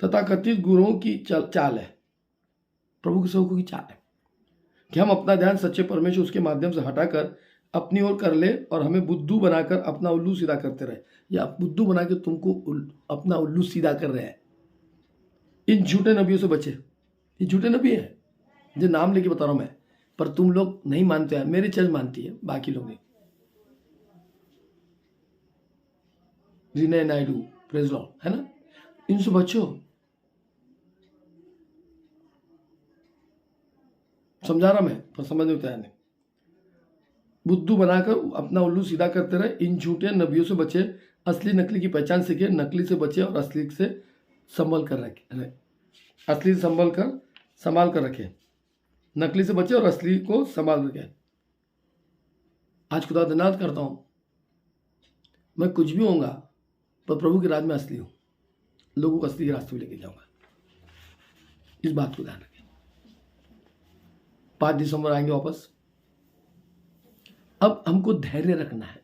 तथाकथित गुरुओं की चाल है, प्रभु के सेवकों की चाल है कि हम अपना ध्यान सच्चे परमेश्वर उसके माध्यम से हटाकर अपनी ओर कर ले और हमें बुद्धू बनाकर अपना उल्लू सीधा करते रहे। या बुद्धू बना के तुमको अपना उल्लू सीधा कर रहे हैं। इन झूठे नबियों से बचे। ये झूठे नबी है जो नाम लेके बता रहा हूं मैं, पर तुम लोग नहीं मानते हैं। मेरी चर्च मानती है, बाकी लोग नहीं। विनय नायडू, प्रेज लॉर्ड, है ना। इनसे बचो। समझा रहा मैं, पर समझ में तैयार नहीं। बुद्धू बनाकर अपना उल्लू सीधा करते रहे। इन झूठे नबियों से बचे। असली नकली की पहचान सीखे। नकली से बचे और असली से संभल कर रखे। असली से संभाल कर रखे। नकली से बचे और असली को संभाल रखे। आज खुदा धन्यवाद करता हूं, मैं कुछ भी होऊंगा पर प्रभु के राज में असली हूं। लोगों को असली के रास्ते में लेके जाऊंगा। इस बात को ध्यान रखें। 5 दिसंबर आएंगे वापस। अब हमको धैर्य रखना है।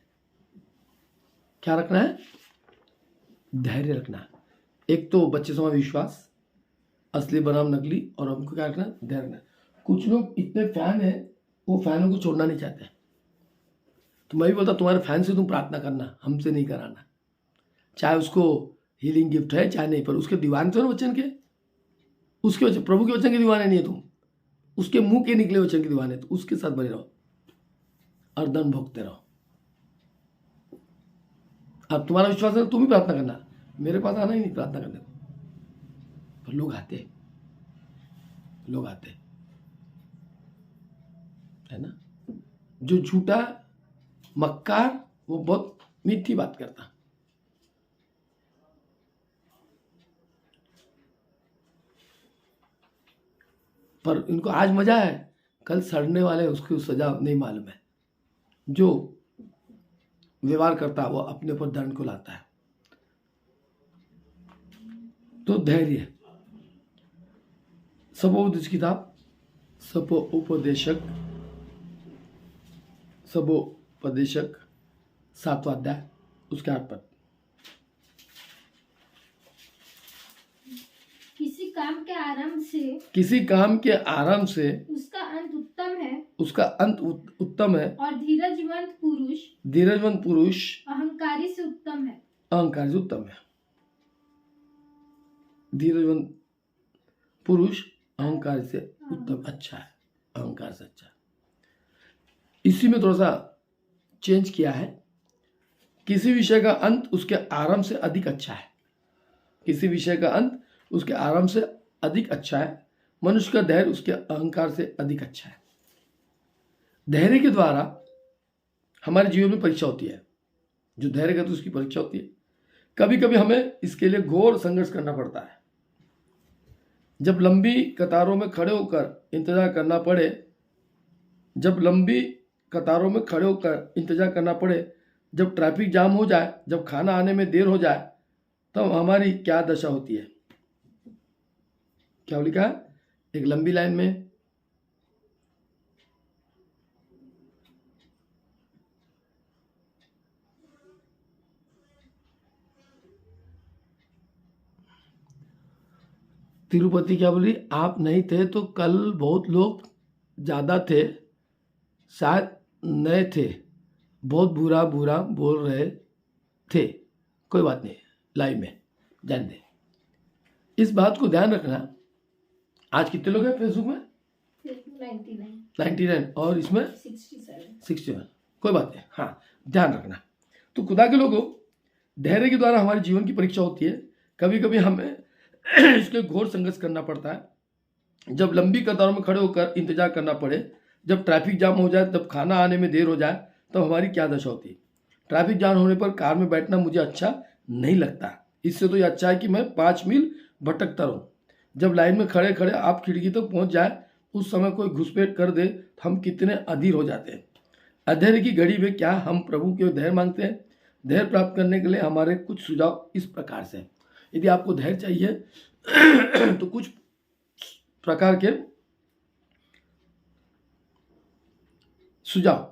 क्या रखना है? धैर्य रखना है। एक तो बच्चे समय विश्वास, असली बनाम नकली, और हमको क्या रखना है? धैर्य रखना। कुछ लोग इतने फैन है, वो फैनों को छोड़ना नहीं चाहते। तो मैं भी बोलता तुम्हारे फैन से तुम प्रार्थना करना, हमसे नहीं कराना। चाहे उसको हीलिंग गिफ्ट है चाहे नहीं, पर उसके दीवाने तो वचन के, उसके वचन, प्रभु के वचन के दीवाने नहीं है तुम, उसके मुंह के निकले वचन के दीवाने, तो उसके साथ बने रहो और दंड भोगते रहो। अब तुम्हारा विश्वास है, तुम ही प्रार्थना करना, मेरे पास आना ही नहीं प्रार्थना करने को। पर लोग आते है ना। जो झूठा मक्कार वो बहुत मीठी बात करता, पर इनको आज मजा है, कल सड़ने वाले उसकी सजा नहीं मालूम है। जो व्यवहार करता है वो अपने ऊपर दंड को लाता है। तो धैर्य, सबोपदेश किताब सबोपदेशक 7वां अध्याय उसके 8 पद। किसी काम के आरंभ से किसी काम के आरंभ से उसका अंत उत्तम है, उसका अंत उत्तम है, और धीरजवंत पुरुष अहंकारी से उत्तम है। अहंकार से उत्तम है। धीरजवंत पुरुष अहंकार से उत्तम, अच्छा है, अहंकार से अच्छा है। इसी में थोड़ा सा चेंज किया है। किसी विषय का अंत उसके आरंभ से अधिक अच्छा है। किसी विषय का अंत उसके आरंभ से अधिक अच्छा है। मनुष्य का धैर्य उसके अहंकार से अधिक अच्छा है। धैर्य के द्वारा हमारे जीवन में परीक्षा होती है। जो धैर्य करता है उसकी परीक्षा होती है। कभी कभी हमें इसके लिए घोर संघर्ष करना पड़ता है। जब लंबी कतारों में खड़े होकर इंतजार करना पड़े, जब ट्रैफिक जाम हो जाए, जब खाना आने में देर हो जाए, तब हमारी क्या दशा होती है। क्या लिखा है? एक लंबी लाइन में तिरुपति क्या बोली? आप नहीं थे तो कल बहुत लोग ज़्यादा थे, शायद नए थे, बहुत बुरा बुरा बोल रहे थे। कोई बात नहीं, लाइव में जान दे। इस बात को ध्यान रखना। आज कितने लोग हैं फेसबुक में? 99 और इसमें 67। कोई बात नहीं, हाँ ध्यान रखना। तो खुदा के लोगों, धैर्य के द्वारा हमारे जीवन की परीक्षा होती है। कभी कभी हमें इसके घोर संघर्ष करना पड़ता है। जब लंबी कतारों में खड़े होकर इंतजार करना पड़े, जब ट्रैफिक जाम हो जाए, जब खाना आने में देर हो जाए, तब हमारी क्या दशा होती है। ट्रैफिक जाम होने पर कार में बैठना मुझे अच्छा नहीं लगता। इससे तो ये अच्छा है कि मैं 5 मील भटकता रहूं। जब लाइन में खड़े खड़े आप खिड़की तक पहुंच जाए, उस समय कोई घुसपैठ कर दे तो हम कितने अधीर हो जाते हैं। अधैर्य की घड़ी में क्या हम प्रभु के धैर्य मांगते हैं? धैर्य प्राप्त करने के लिए हमारे कुछ सुझाव इस प्रकार से। यदि आपको धैर्य चाहिए तो कुछ प्रकार के सुझाव।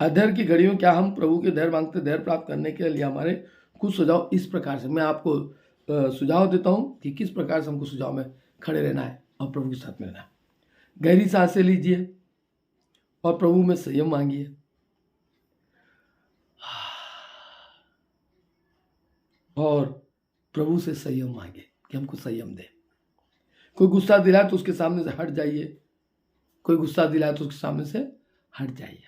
अधैर्य की घड़ी में क्या हम प्रभु के धैर्य मांगते? धैर्य प्राप्त करने के लिए हमारे कुछ सुझाव इस प्रकार से। मैं आपको सुझाव देता हूं कि किस प्रकार से हमको सुझाव में खड़े रहना है और प्रभु के साथ में रहना है। गहरी सांसें लीजिए और प्रभु में संयम मांगिए। और प्रभु से संयम मांगे कि हमको संयम दे। कोई गुस्सा दिलाए तो उसके सामने से हट जाइए। कोई गुस्सा दिलाए तो उसके सामने से हट जाइए।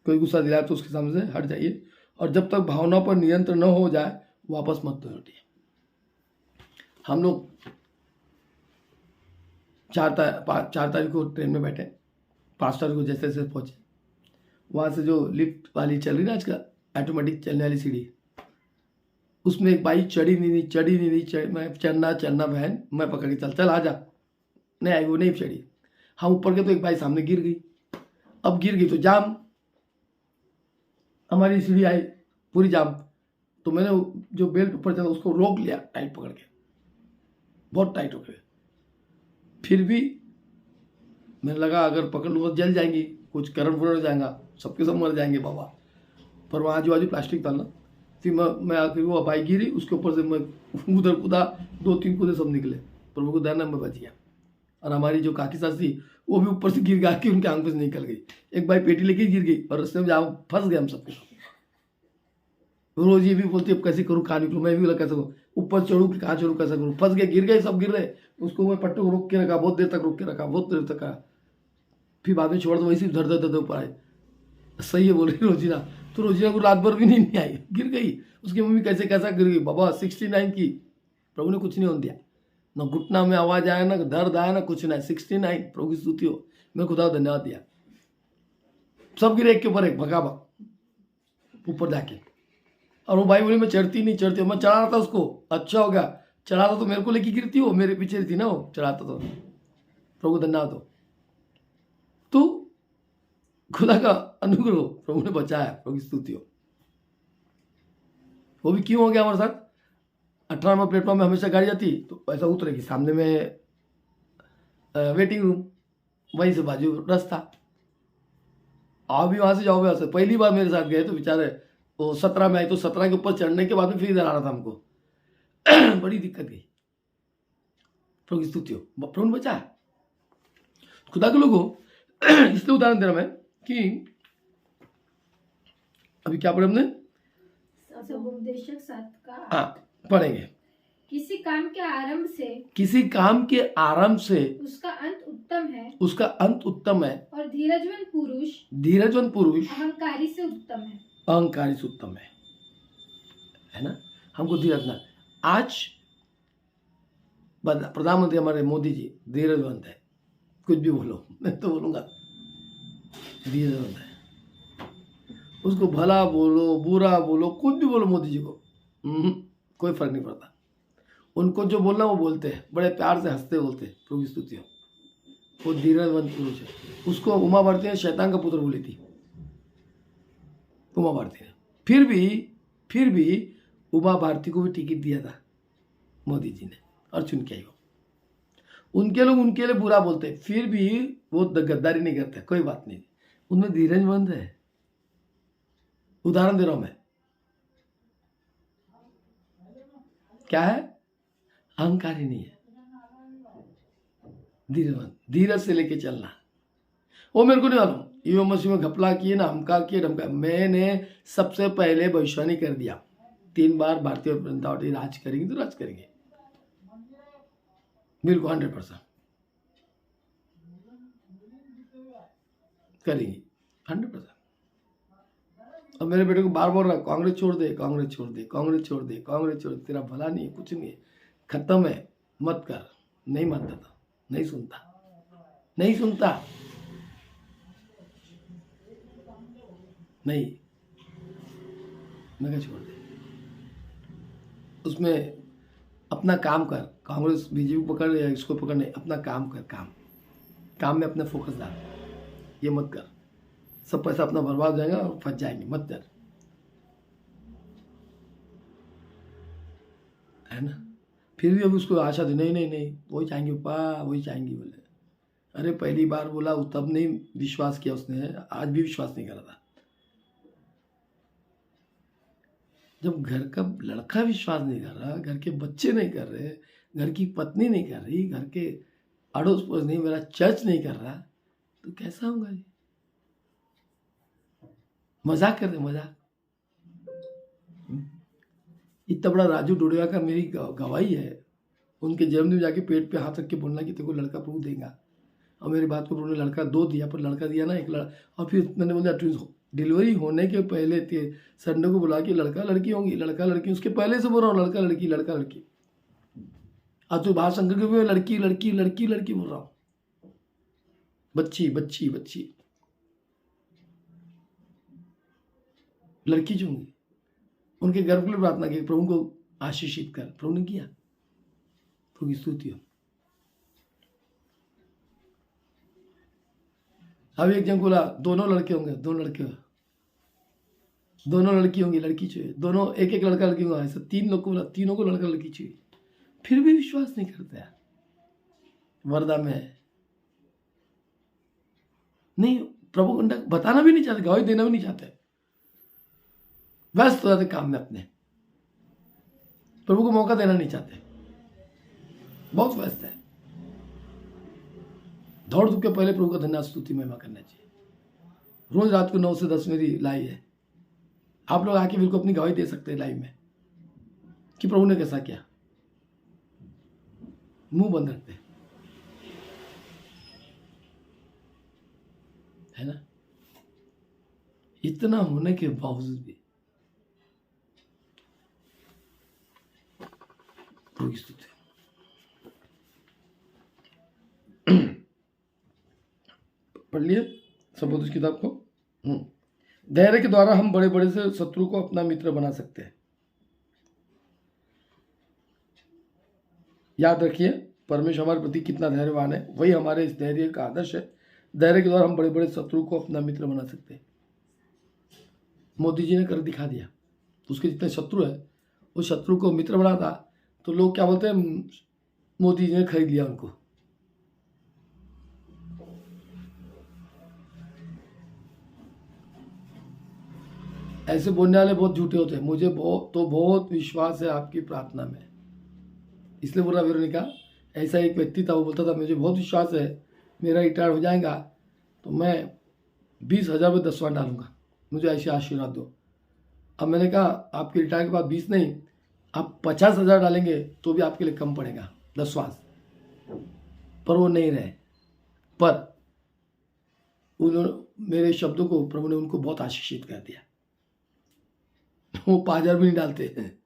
कोई गुस्सा दिलाए तो उसके सामने से हट जाइए। और जब तक भावनाओं पर नियंत्रण न हो जाए, वापस मत लौटिए। हम लोग 4 तारीख को ट्रेन में बैठे, 5 तारीख को जैसे जैसे पहुंचे, वहां से जो लिफ्ट वाली चल रही ना आजकल, ऑटोमेटिक चलने वाली सीढ़ी, उसमें एक बाइक चढ़ी नहीं, मैं चलना बहन, मैं पकड़ के चल आ जा, नहीं आई, वो नहीं चढ़ी। हम ऊपर गए तो एक बाइक सामने गिर गई। अब गिर गई तो जाम, हमारी सीढ़ी आई पूरी जाम। तो मैंने जो बेल्ट ऊपर चला उसको रोक लिया टाइट पकड़ के, बहुत टाइट हो गए। फिर भी मैंने लगा अगर पकड़ लूँगा जल जाएंगी, कुछ करंट हो जाएगा, सबके सब मर जाएंगे बाबा। पर वहाँ आजू बाजू प्लास्टिक था ना। फिर मैं आकर वो बाइक गिरी, उसके ऊपर से मैं उधर कूदा, 2-3 कूदे सब निकले। प्रभु को दयाना में बच गया। और हमारी जो काकी सास थी वो भी ऊपर से गिर गया कि उनके आंख से निकल गई। एक बाइक पेटी लेके गिर गई और रास्ते में जहाँ फंस गए हम सबके सब। रोज ये भी बोलती अब कैसे करूँ, कहाँ निकलूँ। मैं भी बोला कैसे करूँ, ऊपर चढ़ूँ कि कहाँ चढ़ूँ, कैसा करूँ। फंस गए, गिर गए, सब गिर रहे। उसको मैं पट्टू को रोक के रखा, बहुत देर तक रोक के रखा, बहुत देर तक रखा। फिर बाद में छोड़ दो, वैसे धर धर ऊपर आए। सही है बोल रही रोजीना। तो रोजीना को रात भर भी नहीं आई, गिर गई। उसकी मम्मी कैसे कैसा गिर गई बाबा, 69 की। प्रभु ने कुछ नहीं होने दिया, ना घुटना में आवाज आया, ना दर्द आया, ना कुछ नहीं। 69, प्रभु की स्तुति हो। मैं खुदा धन्यवाद दिया। सब गिरे एक के ऊपर एक, भगा ऊपर जाके। और वो भाई बोली मैं चढ़ती नहीं, मैं चढ़ा रहा था उसको, अच्छा हो गया। चढ़ाता तो मेरे को लेके गिरती हो, मेरे पीछे रहती ना वो, चढ़ाता तो। प्रभु धन्यवाद हो। तो खुदा का अनुग्रह, प्रभु ने बचाया, प्रभु की स्तुति हो। वो भी क्यों हो गया हमारे साथ? 18वां प्लेटफॉर्म में हमेशा गाड़ी जाती तो ऐसा उतरेगी, सामने में वेटिंग रूम, वहीं से बाजू रास्ता, आओ भी वहां से जाओ भी वहां से। पहली बार मेरे साथ गए तो बेचारे वो 17 में आई, तो 17 के ऊपर चढ़ने के बाद में फिर इधर आना था हमको। बड़ी दिक्कत गई। प्रभु की स्तुति हो, प्रभु ने बचाया। खुदा के लोगों, इसलिए उदाहरण दे रहा मैं कि अभी क्या पढ़े हमने? उपदेशक 7 का हाँ, पढ़ेंगे। किसी काम के आरंभ से किसी काम के आरंभ से उसका अंत उत्तम है, उसका अंत उत्तम है, और धीरजवन पुरुष अहंकारी से उत्तम है। अहंकारी से उत्तम है ना। हमको धीरज ना। आज प्रधानमंत्री हमारे मोदी जी धीरजवंत है, कुछ भी बोलो, मैं तो बोलूंगा धीरजवंत है। उसको भला बोलो बुरा बोलो कुछ भी बोलो, मोदी जी को कोई फर्क नहीं पड़ता। उनको जो बोलना वो बोलते हैं, बड़े प्यार से हंसते बोलते हैं। प्रभु की स्तुति हो। वो धीरजवंत पुरुष है। उसको उमा भारती ने शैतान का पुत्र बोली थी, उमा भारती ने। फिर भी उमा भारती को भी टिकट दिया था मोदी जी ने, और चुन के आई वो। उनके लोग उनके लिए बुरा बोलते हैं, फिर भी वो गद्दारी नहीं करते, कोई बात नहीं, उनमें धीरजवंत है। उदाहरण दे रहा हूं मैं, क्या है? अहंकारी नहीं है, धीरजवंत, धीरज से लेके चलना। वो मेरे को नहीं मालूम, यीशु मसीह में घपला किए ना, हमका किए ढमका। मैंने सबसे पहले भविष्यवाणी कर दिया, 3 बार भारतीय जनता पार्टी राज करेंगे तो राज करेंगे, बिल्कुल 100% करेंगे, 100%। और मेरे बेटे को बार बार रहा, कांग्रेस छोड़ दे, कांग्रेस छोड़ दे, कांग्रेस छोड़ दे, कांग्रेस छोड़ दे, तेरा भला नहीं है, कुछ नहीं है, खत्म है, मत कर। नहीं मानता था, नहीं सुनता, नहीं सुनता, नहीं। मैं क्या छोड़ दे, उसमें अपना काम कर। कांग्रेस बीजेपी पकड़ या इसको पकड़ नहीं, अपना काम कर, काम में अपना फोकस डाल। ये मत कर, सब पैसा अपना बर्बाद हो जाएगा और फंस जाएंगे, मत कर, है ना। फिर भी अब उसको आशा थी, नहीं नहीं नहीं, वही चाहेंगे पापा, वही चाहेंगे। बोले अरे पहली बार बोला वो तब नहीं विश्वास किया उसने, आज भी विश्वास नहीं कर रहा था। जब घर का लड़का विश्वास नहीं कर रहा, घर के बच्चे नहीं कर रहे, घर की पत्नी नहीं कर रही, घर के अड़ोस पड़ोस नहीं, मेरा चर्च नहीं कर रहा, तो कैसा होगा जी? मजाक कर रहे, मजाक। इतना बड़ा राजू डोडिया का मेरी गवाही है, उनके जन्मदिन में जाके पेट पे हाथ रख के बोलना कि तेरे को लड़का प्रभु देगा। और मेरी बात को प्रभु ने लड़का 2 दिया, पर लड़का दिया ना, एक और फिर मैंने बोला डिलीवरी होने के पहले संडे को बुला के लड़का लड़की होंगी, लड़का लड़की, उसके पहले से बोल रहा हूँ लड़का लड़की, लड़का लड़की। आज तो बाहर शंकर के भी लड़की लड़की लड़की लड़की बोल रहा हूँ, बच्ची बच्ची बच्ची, लड़की जो होंगी उनके गर्भ के लिए प्रार्थना की, प्रभु को आशीषित कर। प्रभु ने किया, प्रभु की स्तुति हो। अब एक जन बोला 2 लड़के होंगे, 2 लड़के, 2 लड़की होंगी, लड़की चाहिए, दोनों एक एक लड़का लड़की होगा, ऐसा 3 लोग को बोला, तीनों को लड़का लड़की चाहिए, फिर भी विश्वास नहीं करते यार। वर्धा में नहीं, प्रभु को बताना भी नहीं चाहते, गवाही देना भी नहीं चाहते, व्यस्त हो जाते काम में अपने, प्रभु को मौका देना नहीं चाहते, बहुत व्यस्त है। दौड़ धूप के पहले प्रभु का धन्यवाद स्तुति महिमा करना चाहिए। रोज रात को 9 से 10 मेरी लाइव है, आप लोग आके बिल्कुल अपनी गवाही दे सकते हैं लाइव में कि प्रभु ने कैसा किया। मुंह बंद रखते है ना। इतना होने के बावजूद भी प्रभु की स्तुति। पढ़ लिए सबूत उस किताब को। धैर्य के द्वारा हम बड़े बड़े से शत्रु को अपना मित्र बना सकते हैं। याद रखिए, परमेश्वर हमारे प्रति कितना धैर्यवान है, वही हमारे इस धैर्य का आदर्श है। धैर्य के द्वारा हम बड़े बड़े शत्रु को अपना मित्र बना सकते हैं। मोदी जी ने कर दिखा दिया। उसके जितने शत्रु है, उस शत्रु को मित्र बना था, तो लोग क्या बोलते हैं, मोदी जी ने खरीद लिया उनको। ऐसे बोलने वाले बहुत झूठे होते हैं। मुझे बहुत विश्वास है आपकी प्रार्थना में, इसलिए बोला वेरोनिका। ऐसा एक व्यक्ति था, वो बोलता था मुझे बहुत विश्वास है मेरा रिटायर हो जाएगा तो मैं 20,000 में 10वां डालूंगा, मुझे ऐसे आशीर्वाद दो। अब मैंने कहा आपके रिटायर के बाद 20 नहीं, आप 50,000 डालेंगे तो भी आपके लिए कम पड़ेगा 10वां। पर वो नहीं रहे। पर उन्होंने मेरे शब्दों को, प्रभु ने उनको बहुत आशीषित कर दिया। वो 5,000 भी नहीं डालते हैं,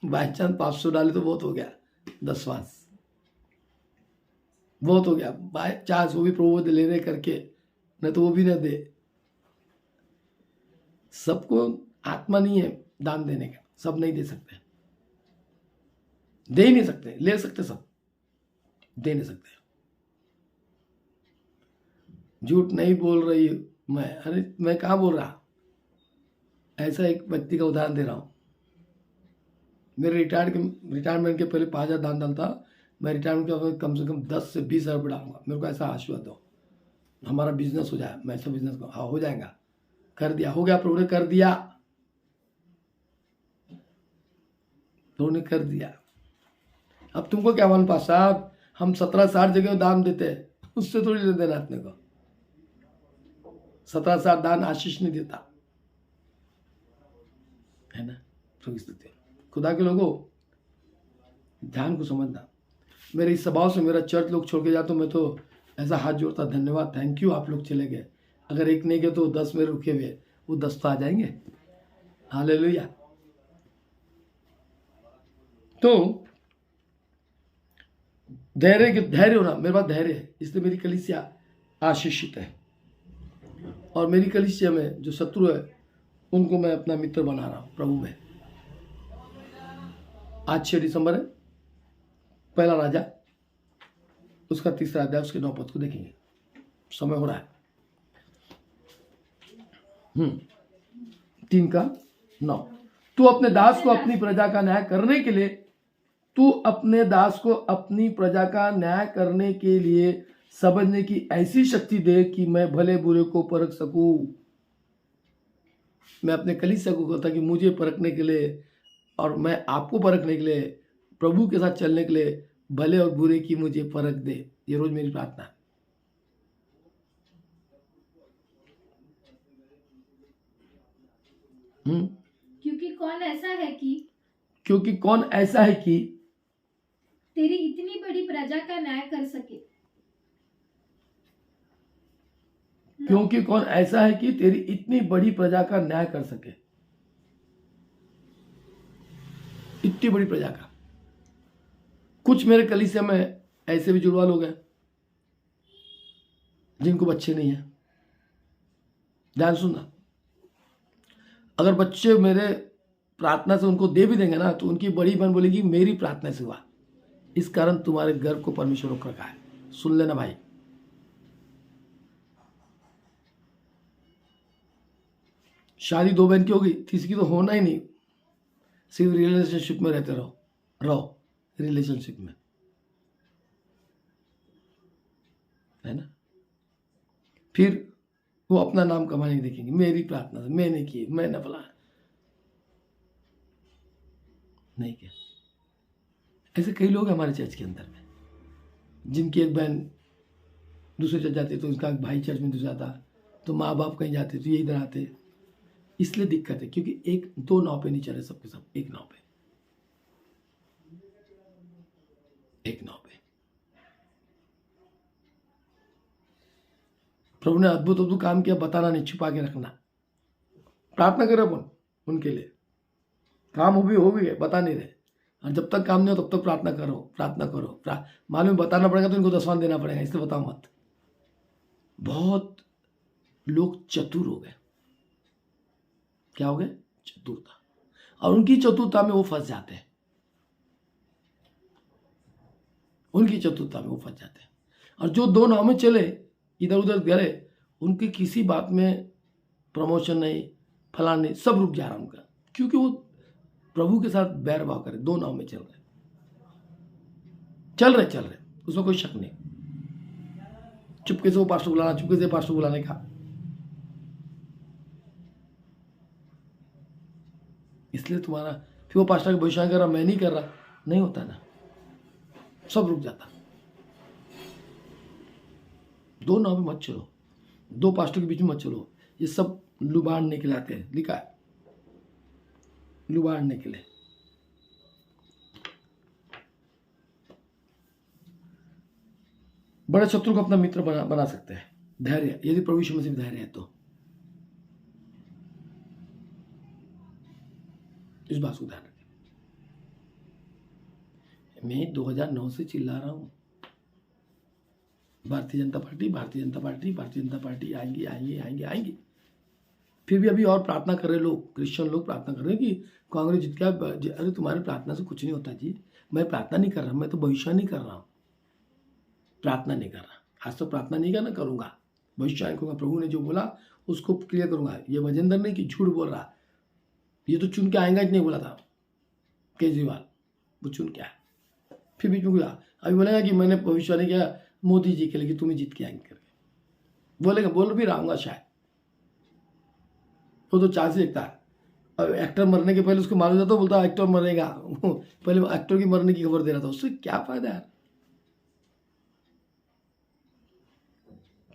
बाई चांस 500 डाले तो बहुत हो गया, 10वां बहुत हो गया। बाई चांस वो भी प्रभु ले रहे करके, नहीं तो वो भी न दे। सबको आत्मा नहीं है दान देने का, सब नहीं दे सकते, दे ही नहीं सकते। ले सकते सब, दे नहीं सकते। झूठ नहीं बोल रही मैं, अरे मैं कहाँ बोल रहा। ऐसा एक व्यक्ति का उदाहरण दे रहा हूँ। मेरे रिटायरमेंट के पहले 5,000 दान डालता, मैं रिटायरमेंट के बाद कम से कम 10 से 20,000 रुपये डालूंगा। मेरे को ऐसा आशीर्वाद दो, हमारा बिजनेस हो जाए। मैं ऐसा बिजनेस हो जाएगा, कर दिया, हो गया, प्रभु ने कर दिया, प्रभु ने कर दिया। अब तुमको क्या मालूम पास साहब, हम 17-60 जगह दान देते हैं, उससे थोड़ी लेन देना अपने को। 17-60 दान आशीष नहीं देता है ना। खुदा के लोगों, ध्यान को समझना। मेरे इस स्वभाव से मेरा चर्च लोग छोड़ के जाते, तो मैं तो ऐसा हाथ जोड़ता, धन्यवाद, थैंक यू, आप लोग चले गए। अगर एक नहीं गए तो 10 में रुके हुए, वो 10 तो आ जाएंगे। हालेलुया। तो धैर्य होना, मेरे पास धैर्य है, इसलिए मेरी कलीसिया आशीषित है। और मेरी कलीसिया में जो शत्रु है उनको मैं अपना मित्र बना रहा हूं प्रभु में। आज 6 दिसंबर है, पहला राजा उसका 3रा अध्याय उसके 9 पद को देखेंगे। समय हो रहा है। 3:9। तू अपने दास को अपनी प्रजा का न्याय करने के लिए, तू अपने दास को अपनी प्रजा का न्याय करने के लिए समझने की ऐसी शक्ति दे कि मैं भले बुरे को परख सकूं। मैं अपने कलीसिया को कहता कि मुझे परखने के लिए और मैं आपको परखने के लिए, प्रभु के साथ चलने के लिए भले और बुरे की मुझे परख दे। ये रोज मेरी प्रार्थना है। क्योंकि कौन ऐसा है कि तेरी इतनी बड़ी प्रजा का न्याय कर सके। क्योंकि कौन ऐसा है कि तेरी इतनी बड़ी प्रजा का न्याय कर सके। इतनी बड़ी प्रजा का। कुछ मेरे कलीसिया में ऐसे भी जुड़वा लोग हैं जिनको बच्चे नहीं है। ध्यान सुनना, अगर बच्चे मेरे प्रार्थना से उनको दे भी देंगे ना, तो उनकी बड़ी बहन बोलेगी मेरी प्रार्थना से हुआ, इस कारण तुम्हारे घर को परमेश्वर रोक रखा है। सुन लेना भाई। शादी 2 बहन की होगी, तीसरी तो होना ही नहीं। सिर्फ रिलेशनशिप में रहते रहो रिलेशनशिप में, है ना। फिर वो अपना नाम कमाने की देखेंगे, मेरी प्रार्थना से मैंने की, मैंने फला नहीं किया। ऐसे कई लोग हमारे चर्च के अंदर में, जिनकी एक बहन दूसरे चर्च जाती तो उसका भाई चर्च में दूसरा था, तो माँ बाप कहीं जाते तो ये इधर आते। इसलिए दिक्कत है, क्योंकि एक 2 नाव पे नहीं चले सबके सब, एक नाव पे, एक नाव पे। प्रभु ने अद्भुत काम किया, बताना नहीं, छुपा के रखना। प्रार्थना करो अपन उनके लिए, काम हो भी गए, बता नहीं रहे। और जब तक काम नहीं हो तब तक प्रार्थना करो। मालूम बताना पड़ेगा तो इनको 10वां देना पड़ेगा, इसलिए बताओ मत। बहुत लोग चतुर हो गए। क्या हो गए? चतुरता। और उनकी चतुरता में वो फंस जाते हैं। उनकी चतुरता में वो फंस जाते हैं। और जो दो नाव में चले, इधर उधर गए, उनकी किसी बात में प्रमोशन नहीं, फलान नहीं, सब रुक जा रहा उनका, क्योंकि वो प्रभु के साथ बैर भाव करे, दो नाव में चल रहे, उसमें कोई शक नहीं। चुपके से वो पास्टर बुलाना, चुपके से पास्टर बुलाने का, इसलिए तुम्हारा फिर वो पास्टर की भविष्यवाणी कर रहा, मैं नहीं कर रहा, नहीं होता ना, सब रुक जाता। दो नाव में मत चलो, दो पास्टर के बीच में मत चलो, ये सब लुबाड़ने के लिए आते हैं, लिखा है लुबाड़ने के लिए। बड़े शत्रु को अपना मित्र बना सकते हैं, धैर्य, यदि प्रभु यीशु मसीह में धैर्य है तो। इस बात को ध्यान रखें। मैं 2009 से चिल्ला रहा हूं, भारतीय जनता पार्टी आएंगी। फिर भी अभी और प्रार्थना कर रहे लोग, क्रिश्चियन लोग प्रार्थना कर रहे हैं कि कांग्रेस जीत गया। अरे तुम्हारी प्रार्थना से कुछ नहीं होता जी, मैं प्रार्थना नहीं कर रहा, मैं तो भविष्यवाणी कर रहा हूँ, प्रार्थना नहीं कर रहा। आज तो प्रार्थना नहीं करना, करूँगा, भविष्यवाणी करूँगा, प्रभु ने जो बोला उसको क्लियर करूँगा। ये वजेंद्र नहीं कि झूठ बोल रहा, ये तो चुन के आएगा ही नहीं बोला था केजरीवाल, वो चुन के आया, फिर बीच में गया। अभी बोलेगा कि मैंने भविष्यवाणी किया मोदी जी के लिए कि तुम्हें जीत के आएंगे करके, बोलेगा, बोल भी रहा शायद, वो तो चांस ही देखता है। अब एक्टर मरने के पहले उसको मालूम जाता, बोलता एक्टर मरेगा, पहले एक्टर की मरने की खबर दे रहा था, उससे क्या फायदा है।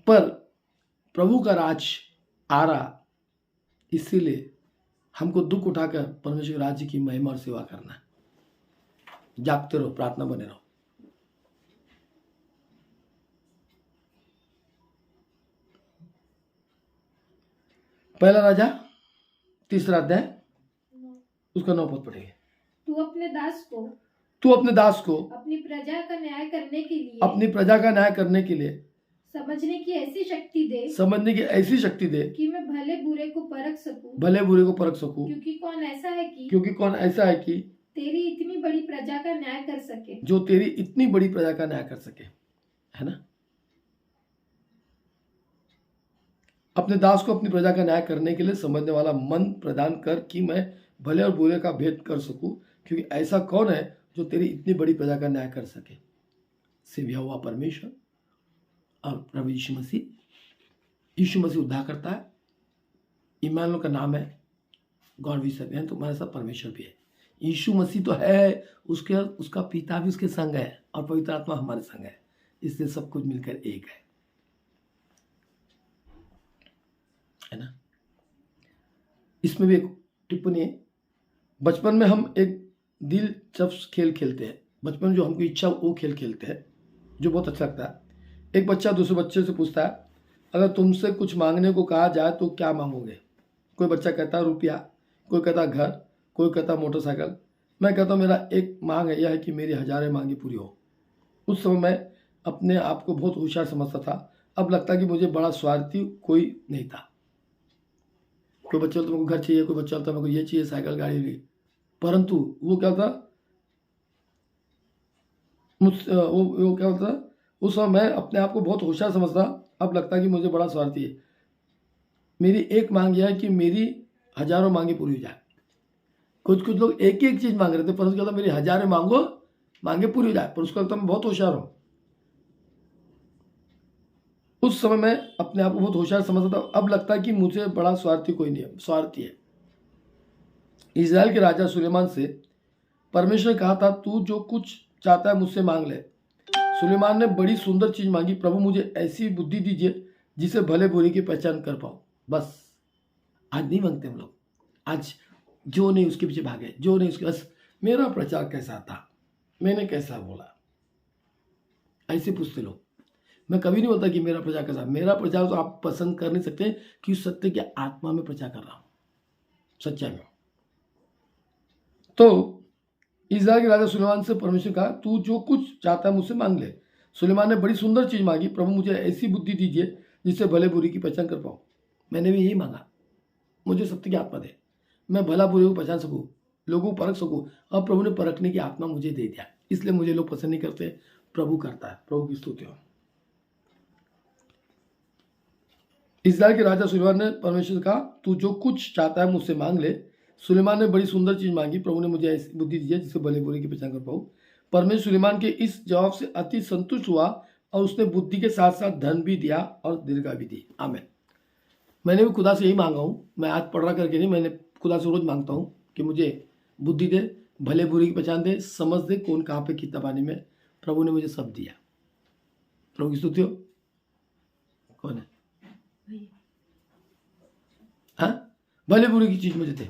पर प्रभु का राज आ रहा, इसीलिए हमको दुख उठाकर परमेश्वर के राज्य की महिमा और सेवा करना है। जागते रहो, प्रार्थना बने रहो। पहला राजा 3 अध्याय उसका 9 पद पढ़ेंगे। तू अपने दास को अपनी प्रजा का न्याय करने के लिए समझने की ऐसी शक्ति दे कि मैं भले बुरे को परख सकूं, क्योंकि कौन ऐसा है कि तेरी इतनी बड़ी प्रजा का न्याय कर सके, है ना। अपने दास को अपनी प्रजा का न्याय करने के लिए समझने वाला मन प्रदान कर कि मैं भले और बुरे का भेद कर सकूं, क्योंकि ऐसा कौन है जो तेरी इतनी बड़ी प्रजा का न्याय कर सके। सिव्या हुआ परमेश्वर और प्रभु यीशु मसीह उद्धार करता है। इमानुएल का नाम है, गॉड भी सब है, तो हमारे साथ परमेश्वर भी है। यीशु मसीह तो है, उसका पिता भी उसके संग है और पवित्र आत्मा हमारे संग है, इसलिए सब कुछ मिलकर एक है ना। इसमें भी एक टिप्पणी है। बचपन में हम एक दिलचस्प खेल खेलते हैं, बचपन में जो हमको इच्छा वो खेल खेलते हैं जो बहुत अच्छा लगता है। एक बच्चा दूसरे बच्चे से पूछता है, अगर तुमसे कुछ मांगने को कहा जाए तो क्या मांगोगे। कोई बच्चा कहता है रुपया, कोई कहता घर, कोई कहता मोटरसाइकिल। मैं कहता हूँ मेरा एक मांग है, यह है कि मेरी 1000 मांगे पूरी हो। उस समय मैं अपने आप को बहुत होशियार समझता था, अब लगता है कि मुझे बड़ा स्वार्थी कोई नहीं था। कोई बच्चा बोलता मेरे को घर चाहिए, कोई बच्चा बोलता मेरे को ये चाहिए, साइकिल गाड़ी ली, परंतु वो क्या था, वो क्या होता, उस समय मैं अपने आप को बहुत होशियार समझता, अब लगता है कि मुझे बड़ा स्वार्थी है। मेरी एक मांग यह है कि मेरी 1000 मांगे पूरी हो जाए। कुछ लोग एक ही एक चीज मांग रहे थे, पर उसको कहता मेरी 1000 मांगे पूरी हो जाए, पर उसको लगता मैं बहुत होशियार हूं। उस समय मैं अपने आप को बहुत होशियार समझता था, अब लगता है कि मुझे बड़ा स्वार्थी कोई नहीं है, स्वार्थी है। इजराइल के राजा सुलेमान से परमेश्वर ने कहा था, तू जो कुछ चाहता है मुझसे मांग ले। सुलेमान ने बड़ी सुंदर चीज मांगी, प्रभु मुझे ऐसी बुद्धि दीजिए जिसे भले बुरे की पहचान कर पाओ। बस आज नहीं मांगते हम लोग, आज जो नहीं उसके पीछे भागे, जो नहीं उसके, बस मेरा प्रचार कैसा था, मैंने कैसा बोला, ऐसे पूछते लोग। मैं कभी नहीं बोलता कि मेरा प्रचार कैसा। मेरा प्रचार तो आप पसंद कर नहीं सकते कि सत्य के आत्मा में प्रचार कर रहा हूं, सच्चाई में। तो इस्राएल के राजा सुलेमान से परमेश्वर कहा, तू जो कुछ चाहता है मुझसे मांग ले। सुलेमान ने बड़ी सुंदर चीज मांगी, प्रभु मुझे ऐसी बुद्धि दीजिए जिससे भले बुरी की पहचान कर पाऊं। मैंने भी यही मांगा, मुझे सत्य की आत्मा दे, मैं भला बुरे को पहचान सकूं, लोगों को परख सकूं। और प्रभु ने परखने की आत्मा मुझे दे दिया, इसलिए मुझे लोग पसंद नहीं करते, प्रभु करता है। प्रभु की स्तुति हो। इस्राएल के राजा सुलेमान ने परमेश्वर से कहा, तू जो कुछ चाहता है मुझसे मांग ले। सुलेमान ने बड़ी सुंदर चीज मांगी, प्रभु ने मुझे ऐसी बुद्धि दी है जिससे भले बुरे की पहचान कर पाऊं। परमेश्वर सुलेमान के इस जवाब से अति संतुष्ट हुआ और उसने बुद्धि के साथ साथ धन भी दिया और दीर्घायु भी दी। आमीन। मैंने भी खुदा से यही मांगा हूँ। मैं आज पढ़ रहा करके नहीं, मैंने खुदा से रोज मांगता हूँ कि मुझे बुद्धि दे, भले बुरे की पहचान दे, समझ दे कौन कहाँ पे कितना पानी में। प्रभु ने मुझे सब दिया। प्रभु की स्तुति हो। कौन है? हाँ, भले बुरे की चीज मुझे दे।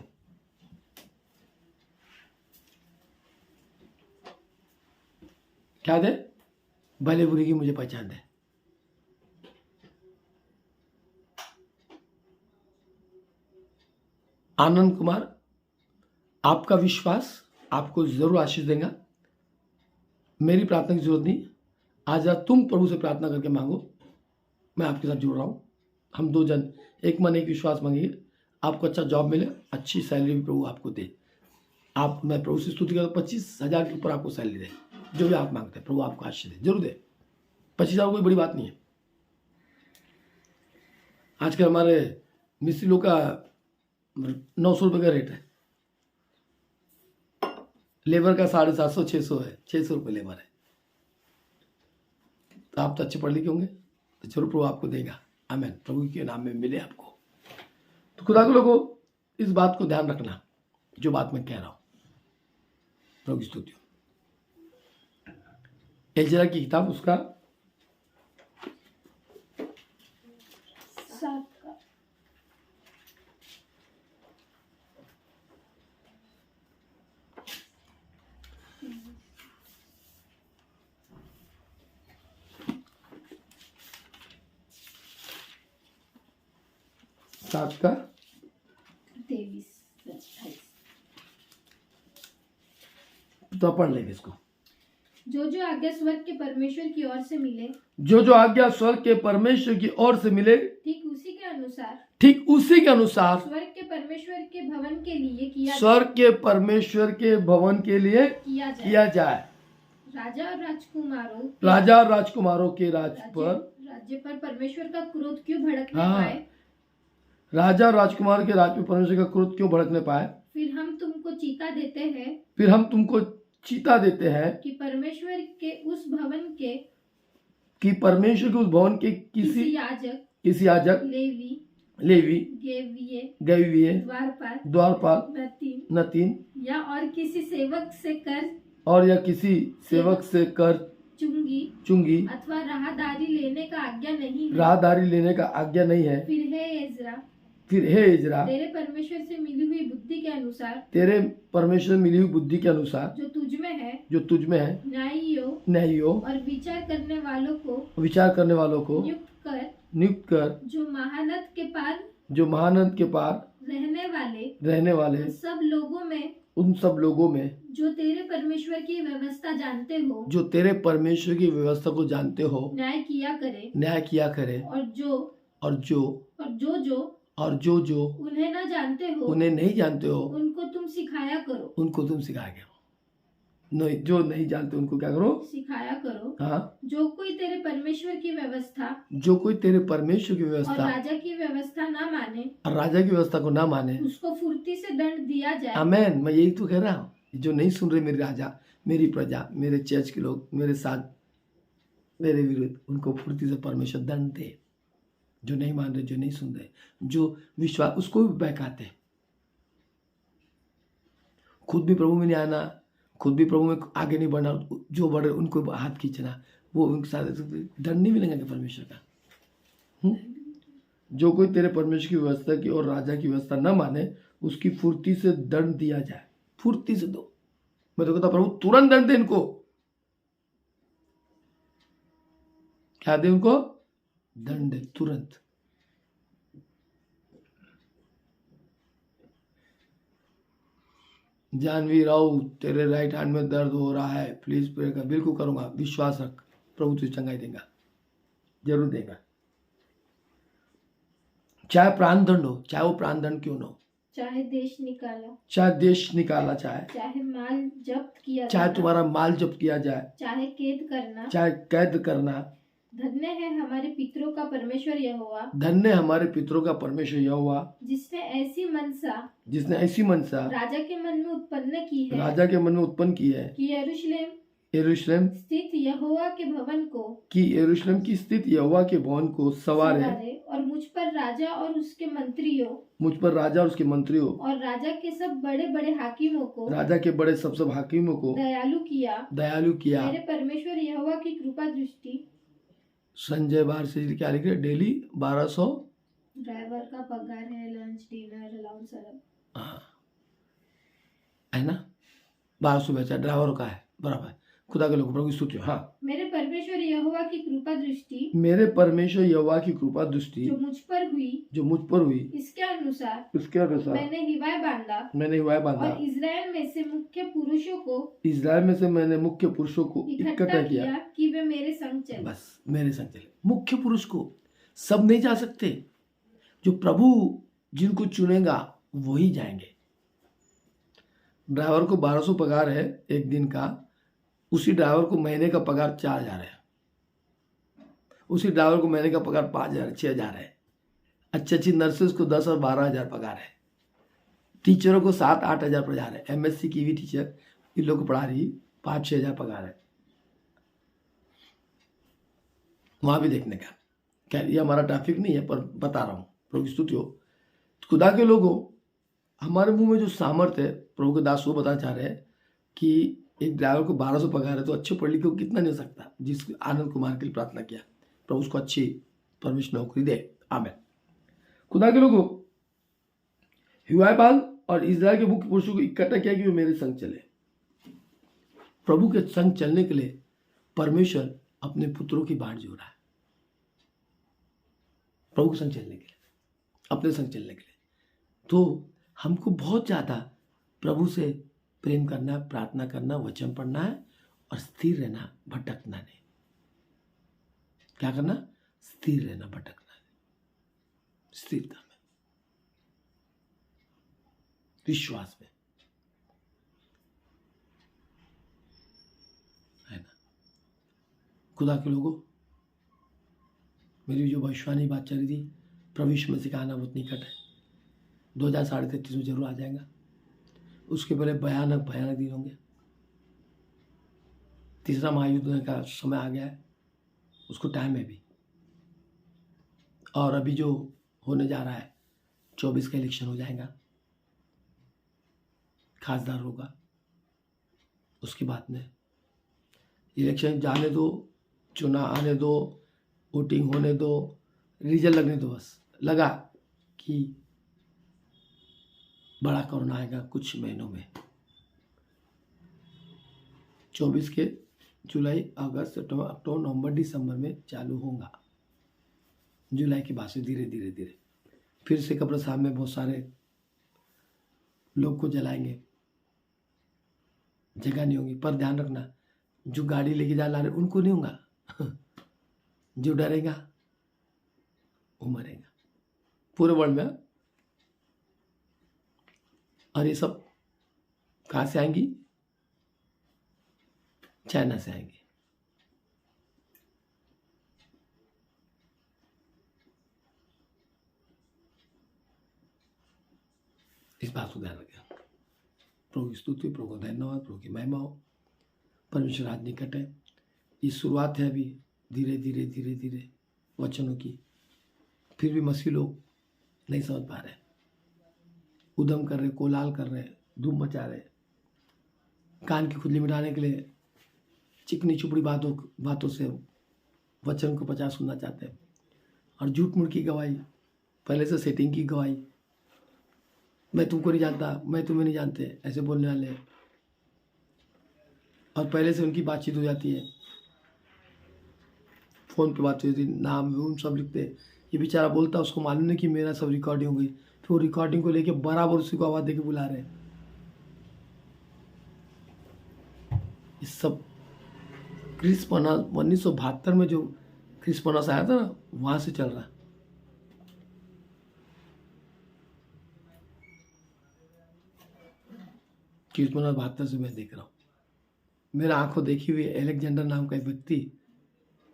क्या दे? भले बुरे की मुझे पहचान दे। आनंद कुमार, आपका विश्वास आपको जरूर आशीष देगा। मेरी प्रार्थना की जरूरत नहीं। आज रात तुम प्रभु से प्रार्थना करके मांगो, मैं आपके साथ जुड़ रहा हूं। हम दो जन एक मन एक विश्वास मांगेंगे, आपको अच्छा जॉब मिले, अच्छी सैलरी भी प्रभु आपको दे। मैं प्रभु से स्तुति करता हूं, 25,000 के ऊपर आपको सैलरी दे। जो भी आप मांगते हैं प्रभु आपको आशीष दे, जरूर दे। 25,000 कोई बड़ी बात नहीं है। आजकल हमारे मिस्त्री लोग का 900 रुपये का रेट है। लेबर का 750 600 है, 600 रुपये लेबर है। तो आप तो अच्छे पढ़ लिखे होंगे, तो जरूर प्रभु आपको देगा। आमीन। प्रभु के नाम में मिले आपको। तो खुदा के लोगों, इस बात को ध्यान रखना जो बात मैं कह रहा हूं। प्रभु की स्तुति हो। एजरा की किताब उसका 7 का 23-28। तो पढ़ लेंगे इसको। जो जो आज्ञा स्वर्ग के परमेश्वर की ओर से मिले, जो जो आज्ञा स्वर्ग के परमेश्वर की ओर से मिले, ठीक उसी के अनुसार स्वर्ग के परमेश्वर के भवन के लिए किया स्वर्ग के परमेश्वर के भवन के लिए किया जाए। राजा और राजकुमारों के राज्य पर परमेश्वर का क्रोध क्यों भड़कने पाए? राजा और राजकुमार के राज्य पर परमेश्वर का क्रोध क्यों भड़कने पाए? फिर हम तुमको चीता देते हैं कि परमेश्वर के उस भवन के किसी याजक लेवी गैविये द्वारपाल नतीन या और किसी सेवक से कर चुंगी अथवा राहदारी लेने का आज्ञा नहीं है। फिर हे इज़रा तेरे परमेश्वर से मिली हुई बुद्धि के अनुसार जो तुझ में है न्यायियों और विचार करने वालों को नियुक्त कर जो महानद के पार रहने वाले उन सब लोगों में जो तेरे परमेश्वर की व्यवस्था को जानते हो न्याय किया करे और जो उन्हें नहीं जानते हो उनको तुम सिखाया करो। जो नहीं जानते उनको क्या करो? सिखाया करो। हाँ। जो कोई तेरे परमेश्वर की व्यवस्था और राजा की व्यवस्था को ना माने उसको फुर्ती से दंड दिया जाए। आमीन। मैं यही तो कह रहा हूँ, जो नहीं सुन रहे मेरे राजा, मेरी प्रजा, मेरे चर्च के लोग, मेरे साथ मेरे विरुद्ध, उनको फुर्ती से परमेश्वर दंड दे। जो नहीं मान रहे, जो नहीं सुन रहे, जो विश्वास, उसको भी बहकाते, खुद भी प्रभु में नहीं आना, खुद भी प्रभु में आगे नहीं बढ़ना, जो बढ़ रहे उनको हाथ खींचना, वो उनके साथ दंड नहीं मिलेगा परमेश्वर का। जो कोई तेरे परमेश्वर की व्यवस्था की और राजा की व्यवस्था न माने उसकी फुर्ती से दंड दिया जाए। फुर्ती से दो। मैं तो कहता प्रभु तुरंत दंड दे इनको। क्या दे उनको? दंड दे तुरंत। जानवी राव, तेरे राइट हैंड में दर्द हो रहा है, प्लीज प्रे कर। बिल्कुल करूंगा, विश्वास रख, प्रभु तुझे चंगाई देगा, जरूर देगा। चाहे प्राण दंड हो, चाहे वो प्राण दंड क्यों ना हो, चाहे देश निकाला, चाहे देश निकाला, चाहे माल जब्त किया, चाहे तुम्हारा माल जब्त किया जाए, चाहे कैद करना, चाहे कैद करना। धन्य है हमारे पितरों का परमेश्वर यहोवा, धन्य हमारे पितरों का परमेश्वर यहोवा, जिसने ऐसी मनसा राजा के मन में उत्पन्न की है, राजा के मन में उत्पन्न की है कि यरूशलेम स्थित यहोवा के भवन को, कि यरूशलेम की स्थित यहोवा के भवन को सवारे, और मुझ पर राजा और उसके मंत्रियों, और राजा के सब बड़े बड़े हाकिमों को, राजा के बड़े सब हाकिमों को दयालु किया। मेरे परमेश्वर यहोवा की कृपा दृष्टि। संजय बाहर से क्या लिख रहे, डेली 1200 ड्राइवर का पगार है, लंच डिनर अलाउंस सब, हाँ है ना, 1200 बेचा ड्राइवर का है, बराबर। खुदा के लोग प्रभु की स्तुति हो। हाँ, मेरे परमेश्वर यहोवा की कृपा दृष्टि, जो मुझ पर हुई, इसके अनुसार मैंने हिवाय बांधा, और इजराइल में से मैंने मुख्य पुरुषों को इकट्ठा किया कि वे मेरे संग चले। बस मेरे संग चले। मुख्य पुरुष को सब नहीं जा सकते, जो प्रभु जिनको चुनेगा वही जाएंगे। ड्राइवर को 1200 पगार है एक दिन का, उसी ड्राइवर को महीने का पगार 4000 है, उसी ड्राइवर को महीने का पगार 5000 6000 है। अच्छी नर्सेस को 10 और 12,000 पगार है, टीचरों को 7-8 हजार पगार है। MSc की भी टीचर इन लोग को पढ़ा रही 5-6 हजार पगार है। वहां भी देखने का क्या, ये हमारा ट्रैफिक नहीं है पर बता रहा हूँ, प्रभु की स्तुति हो। खुदा के लोगों, हमारे मुंह में जो सामर्थ है, प्रभु के दास वो बताना चाह रहे हैं कि एक ड्राइवर को 1200 पगार है तो अच्छे पढ़ लिखे को कितना नहीं हो सकता। जिस आनंद कुमार के लिए प्रार्थना किया, प्रभु उसको अच्छी परमेश्वर नौकरी दे, आमीन। खुदा के लोगों, हिवाय बांध और इजराइल के मुख्य पुरुषों को इकट्ठा किया कि वे मेरे संग चले। प्रभु के संग चलने के लिए परमेश्वर अपने पुत्रों की बाट जोड़ रहा है, प्रभु के संग चलने के लिए, अपने संग चलने के लिए। तो हमको बहुत ज्यादा प्रभु से प्रेम करना, प्रार्थना करना, वचन पढ़ना है और स्थिर रहना, भटकना नहीं। क्या करना? स्थिर रहना, भटकना नहीं, स्थिरता में, विश्वास में, है ना। खुदा के लोगों, मेरी जो भविष्यवाणी बात चल रही थी, प्रभु यीशु मसीह का आना बहुत निकट है, 2033 में जरूर आ जाएगा। उसके पहले भयानक दिन होंगे। तीसरा महायुद्ध का समय आ गया है, उसको टाइम है भी। और अभी जो होने जा रहा है, 24 का इलेक्शन हो जाएगा, खासदार होगा। उसके बाद में इलेक्शन जाने दो, चुनाव आने दो, वोटिंग होने दो, रिजल्ट लगने दो। बस लगा कि बड़ा कोरोना आएगा कुछ महीनों में। 24 के जुलाई, अगस्त, सितंबर, अक्टूबर, नवंबर, दिसंबर में चालू होगा। जुलाई के बाद से धीरे धीरे फिर से कब्रिस्तान में बहुत सारे लोग को जलाएंगे, जगह नहीं होगी। पर ध्यान रखना, जो गाड़ी लेके जा रहे उनको नहीं होगा, जो डरेगा वो मरेगा, पूरे वर्ल्ड में। और ये सब कहाँ से आएंगी? चाइना से आएंगी। इस बात को ध्यान रखें। प्रभु की स्तुति, प्रभु को धन्यवाद, प्रभु की महिमा हो। परमेश्वर आज निकट है। ये शुरुआत है अभी, धीरे धीरे वचनों की। फिर भी मसीह लोग नहीं समझ पा रहे, उद्यम कर रहे, कोलाहल कर रहे, धूम मचा रहे, कान की खुजली मिटाने के लिए चिकनी चुपड़ी बातों से वचन को 50 सुनना चाहते हैं। और झूठ मूठ की गवाही, पहले से सेटिंग की गवाही, मैं तुमको नहीं जानता, मैं तुम्हें नहीं जानते, ऐसे बोलने वाले। और पहले से उनकी बातचीत हो जाती है, फोन पे बात होती है, नाम उन सब लिखते। ये बेचारा बोलता, उसको मालूम नहीं कि मेरा सब रिकॉर्डिंग हो गई। तो रिकॉर्डिंग को लेके बराबर उसी को आवाज देके बुला रहे हैं। इस सब क्रिसमस 1972 में जो क्रिसमस आया था ना, वहां से चल रहा। कि 1972 से मैं देख रहा हूँ। मेरा आंखों देखी हुई एलेक्जेंडर नाम का एक व्यक्ति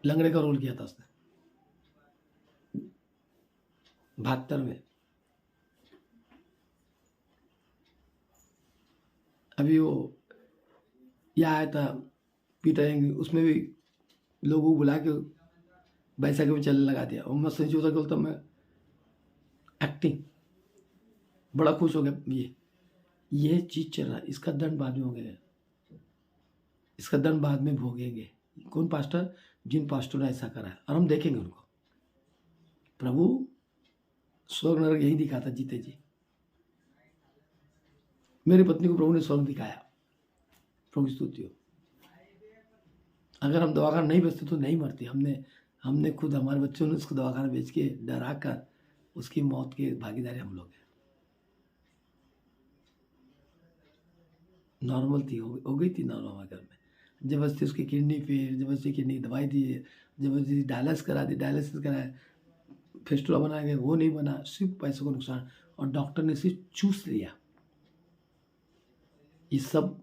लंगड़े का रोल किया था उसने 72 में। अभी वो यह आया था पीटर एंग, उसमें भी लोगों को बुला के बैसाखी में चलने लगा दिया और मैं सही होता बोलता मैं एक्टिंग बड़ा खुश हो गया। ये चीज चल रहा है, इसका दंड बाद में होगा, इसका दंड बाद में भोगेंगे। कौन पास्टर? जिन पास्टर ने ऐसा करा है, और हम देखेंगे उनको। प्रभु स्वर्ग नरक यही दिखाता जीते जी। मेरी पत्नी को प्रभु ने स्वर्ग दिखाया, प्रभु की स्तुति हो। अगर हम दवाखाना नहीं बेचते तो नहीं मरती। हमने खुद, हमारे बच्चों ने उसको दवाखाना बेच के डरा कर उसकी मौत के भागीदारी हम लोग हैं। नॉर्मल थी, हो गई थी नॉर्मल हमारे घर में। जबरदस्ती उसकी किडनी फेल, जबरदस्ती किडनी दवाई दी, जबरदस्ती डायलिसिस करा दी, डायलिसिस कराया, फेस्टुला बनाया गया, वो नहीं बना, सिर्फ पैसों का नुकसान। और डॉक्टर ने सिर्फ चूस लिया। ये सब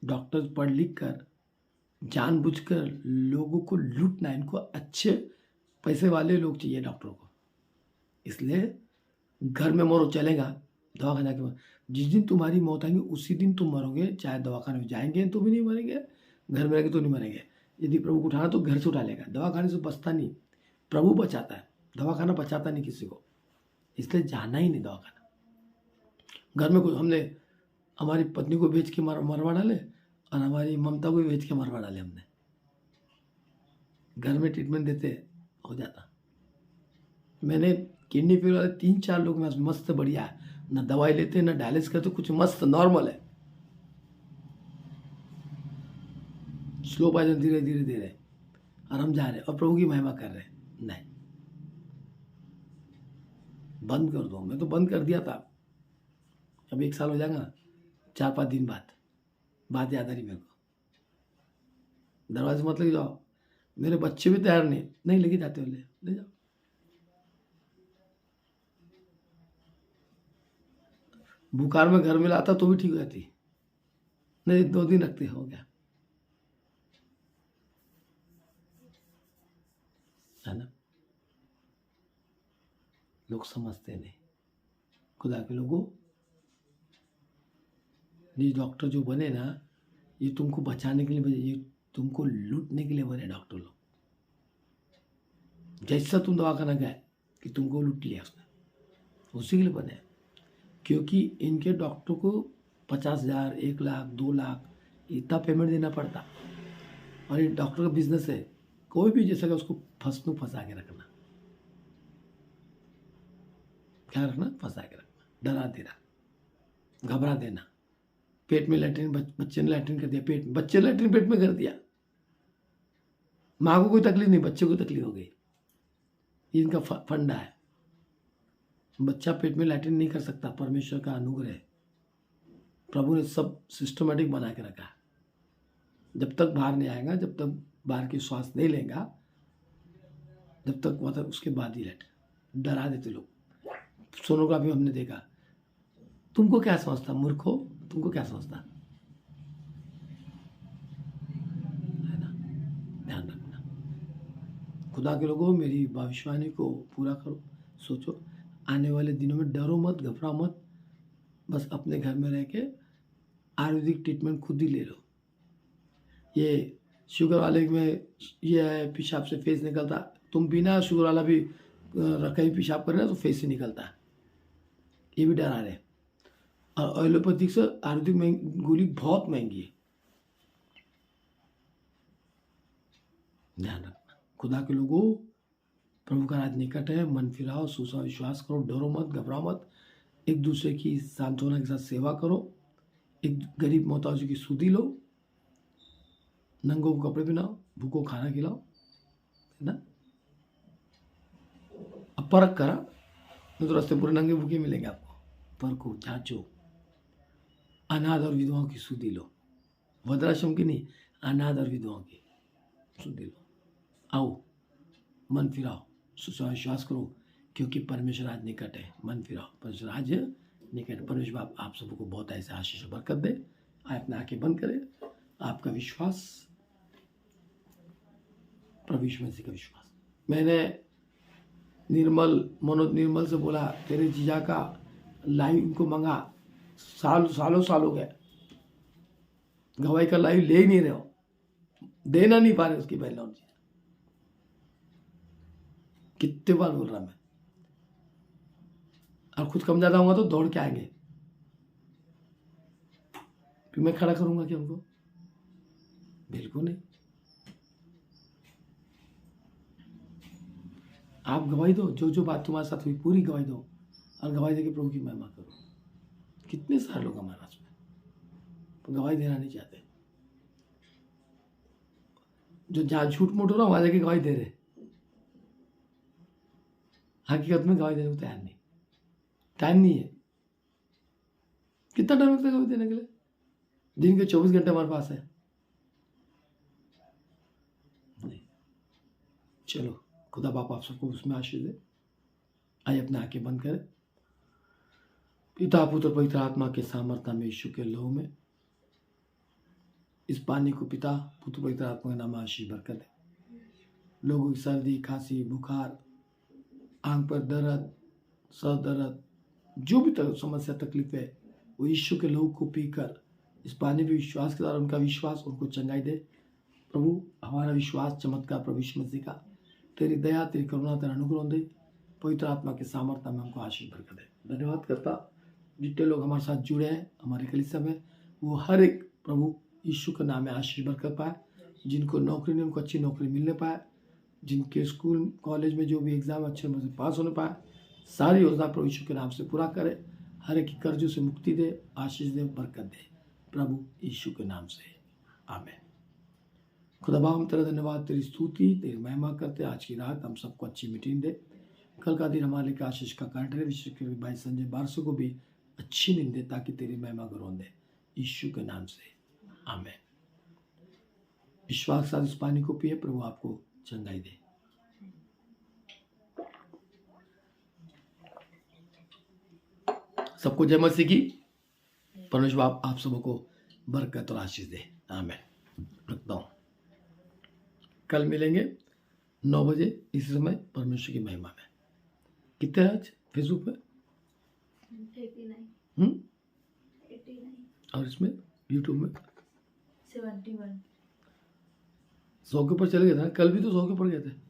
डॉक्टर पढ़ लिख कर जानबूझकर लोगों को लूटना, इनको अच्छे पैसे वाले लोग चाहिए डॉक्टरों को। इसलिए घर में मरो चलेगा, दवाखाना के बाद जिस दिन तुम्हारी मौत आएगी उसी दिन तुम मरोगे। चाहे दवाखाने में जाएंगे तो भी नहीं मरेंगे, घर में रहेंगे तो नहीं मरेंगे। यदि प्रभु को उठाना तो घर से उठा लेगा, दवाखाने से बचता नहीं। प्रभु बचाता है, दवाखाना बचाता नहीं किसी को। इसलिए जाना ही नहीं दवाखाना। घर में कुछ हमने हमारी पत्नी को बेच के मरवा डाले और हमारी ममता को भी बेच के मरवा डाले हमने। घर में ट्रीटमेंट देते हो जाता। मैंने किडनी फेल वाले 3-4 लोग में मस्त बढ़िया है, ना दवाई लेते ना डायलिसिस करते, कुछ मस्त नॉर्मल है। स्लो पॉइजन धीरे धीरे दे रहे और हम जा रहे और प्रभु की महिमा कर रहे। नहीं, बंद कर दो। मैं तो बंद कर दिया था, अब 1 साल हो जाएगा, 4-5 दिन बाद बात याद आ रही मेरे को। दरवाजे मत लेके जाओ, मेरे बच्चे भी तैयार नहीं लेके जाते हो, ले जाओ। बुखार में घर में लाता तो भी ठीक हो जाती, नहीं 2 दिन रखते, हो गया, है ना। लोग समझते नहीं। खुदा के लोगों, ये डॉक्टर जो बने ना, ये तुमको बचाने के लिए बने, ये तुमको लूटने के लिए बने डॉक्टर लोग। जैसा तुम दवाखाना गए कि तुमको लूट लिया उसने, उसी के लिए बने। क्योंकि इनके डॉक्टर को 50,000, 1 लाख, 2 लाख इतना पेमेंट देना पड़ता। और ये डॉक्टर का बिजनेस है, कोई भी जैसा उसको फंसा के रखना। क्या रखना? फंसा के रखना, डरा देना, घबरा देना। पेट में लैट्रिन, बच्चे ने लैट्रिन कर दिया, बच्चे ने लैट्रिन पेट में कर दिया। माँ को कोई तकलीफ नहीं, बच्चे को तकलीफ हो गई। इनका फंडा है। बच्चा पेट में लैट्रिन नहीं कर सकता, परमेश्वर का अनुग्रह है। प्रभु ने सब सिस्टमेटिक बना के रखा है। जब तक बाहर नहीं आएगा, जब तक बाहर की श्वास नहीं लेगा, जब तक मतलब उसके बाद ही लैट्रिन। डरा देते लोग। सोनोग्राफी हमने देखा। तुमको क्या समझता मूर्खो, तुमको क्या समझता, है ना। ध्यान रखना। खुदा के लोगों, मेरी भविष्यवाणी को पूरा करो। सोचो, आने वाले दिनों में डरो मत, घबराओ मत। बस अपने घर में रह के आयुर्वेदिक ट्रीटमेंट खुद ही ले लो। ये शुगर वाले में ये है, पेशाब से फेस निकलता, तुम बिना शुगर वाला भी कहीं पेशाब कर रहे हो तो फेस से निकलता है, ये भी डरा रहे। और एलोपैथिक से आयुर्वेदिक गोली बहुत महंगी है। ध्यान रखना। खुदा के लोगों, प्रभु का राज निकट है। मन फिराओ, सुसा विश्वास करो, डरो मत, घबराओ मत। एक दूसरे की सांत्वना के साथ सेवा करो। एक गरीब मोहताज की सुधी लो, नंगों को कपड़े पहनाओ, भूखों को खाना खिलाओ, है ना। अब परख करा, नहीं तो रास्ते पूरे नंगे भूखे मिलेंगे आपको। परखो, जांचो। अनाथ और विधवाओं की सुधी लो, वज्राश्रम की नहीं, अनाथ और विधवाओं की सुधी लो। आओ, मन फिराओ, विश्वास करो, क्योंकि परमेश्वर आज निकट है। मन फिराओ, परमेश्वर आज लेकिन परमेश्वर बाप आप सबको बहुत ऐसे आशीष और बरकत दे। आप अपनी आंखें बंद करें। आपका विश्वास, प्रभु यीशु मसीह का विश्वास। मैंने मनोज निर्मल से बोला, तेरे जीजा का लाइव इनको मंगा, सालों हो गए, गवाही का लाइव ले ही नहीं रहे हो, देना नहीं पा रहे उसकी बहन और जीजा। कितने बार बोल रहा मैं, और खुद कम ज्यादा होगा तो दौड़ के आएंगे, फिर मैं खड़ा करूंगा क्या उनको? बिल्कुल नहीं। आप गवाही दो, जो बात तुम्हारे साथ हुई पूरी गवाही दो, और गवाही देके प्रभु की महिमा करो। कितने सारे लोग हमारे पास में गवाही देना नहीं चाहते, जो जहां झूठ मूठ हो रहा वहां जाके गवाही दे रहे, हकीकत में गवाही देने को तैयार नहीं, टाइम नहीं है। कितना टाइम लगता है गवाही देने के लिए? दिन के 24 घंटे हमारे पास है नहीं। चलो, खुदा बाप आप सबको उसमें आशीष दे। आइए अपने आंखें बंद करें। पिता पुत्र पवित्र आत्मा के सामर्थ्य में यीशु के लहू में इस पानी को पिता पुत्र पवित्र आत्मा के नाम में आशीष बरकत दे। लोगों की सर्दी, खांसी, बुखार, आंख पर दर्द, सर दर्द, जो भी समस्या तकलीफ है, वो यीशु के लहू को पीकर इस पानी पे विश्वास के द्वारा उनका विश्वास उनको चंगाई दे। प्रभु हमारा विश्वास चमत्कार प्रभु यीशु मसीह का, तेरी दया, तेरी करुणा, तेरा अनुग्रह दे। पवित्र आत्मा के सामर्थ्य में हमको आशीष बरकत दे। धन्यवाद करता जितने लोग हमारे साथ जुड़े हैं हमारे कलीसिया में, वो हर एक प्रभु यीशु के नाम में आशीष बरकत पाए। जिनको नौकरी नहीं, उनको अच्छी नौकरी मिलने पाए। जिनके स्कूल कॉलेज में जो भी एग्जाम अच्छे नंबर से पास होने पाए, सारी योजना प्रभु यीशु के नाम से पूरा करे। हर एक की कर्जों से मुक्ति दे, आशीष दे, बरकत दे, प्रभु यीशु के नाम से, आमीन। खुदा हम तेरा धन्यवाद, तेरी स्तुति, तेरी महिमा करते। आज की रात हम सबको अच्छी मीटिंग दे। कल का दिन हमारे लिए आशीष का कारण ठहरे। विशेष कर भाई संजय बारसो को भी अच्छी नींद दे, ताकि तेरी महिमा ग्रहण दे, यीशु के नाम से, आमीन। विश्वास के साथ इस पानी को पिए, प्रभु आपको चंगाई दे। सबको जय मसीह की। परमेश्वर आप सबको बरकत और आशीष दे, आमीन। रखता हूं। कल मिलेंगे 9 बजे इस समय परमेश्वर की महिमा में। कितने आज फेसबुक पे 89 और इसमें यूट्यूब में 71 100 के ऊपर चले गए थे। कल भी तो 100 के ऊपर गए थे।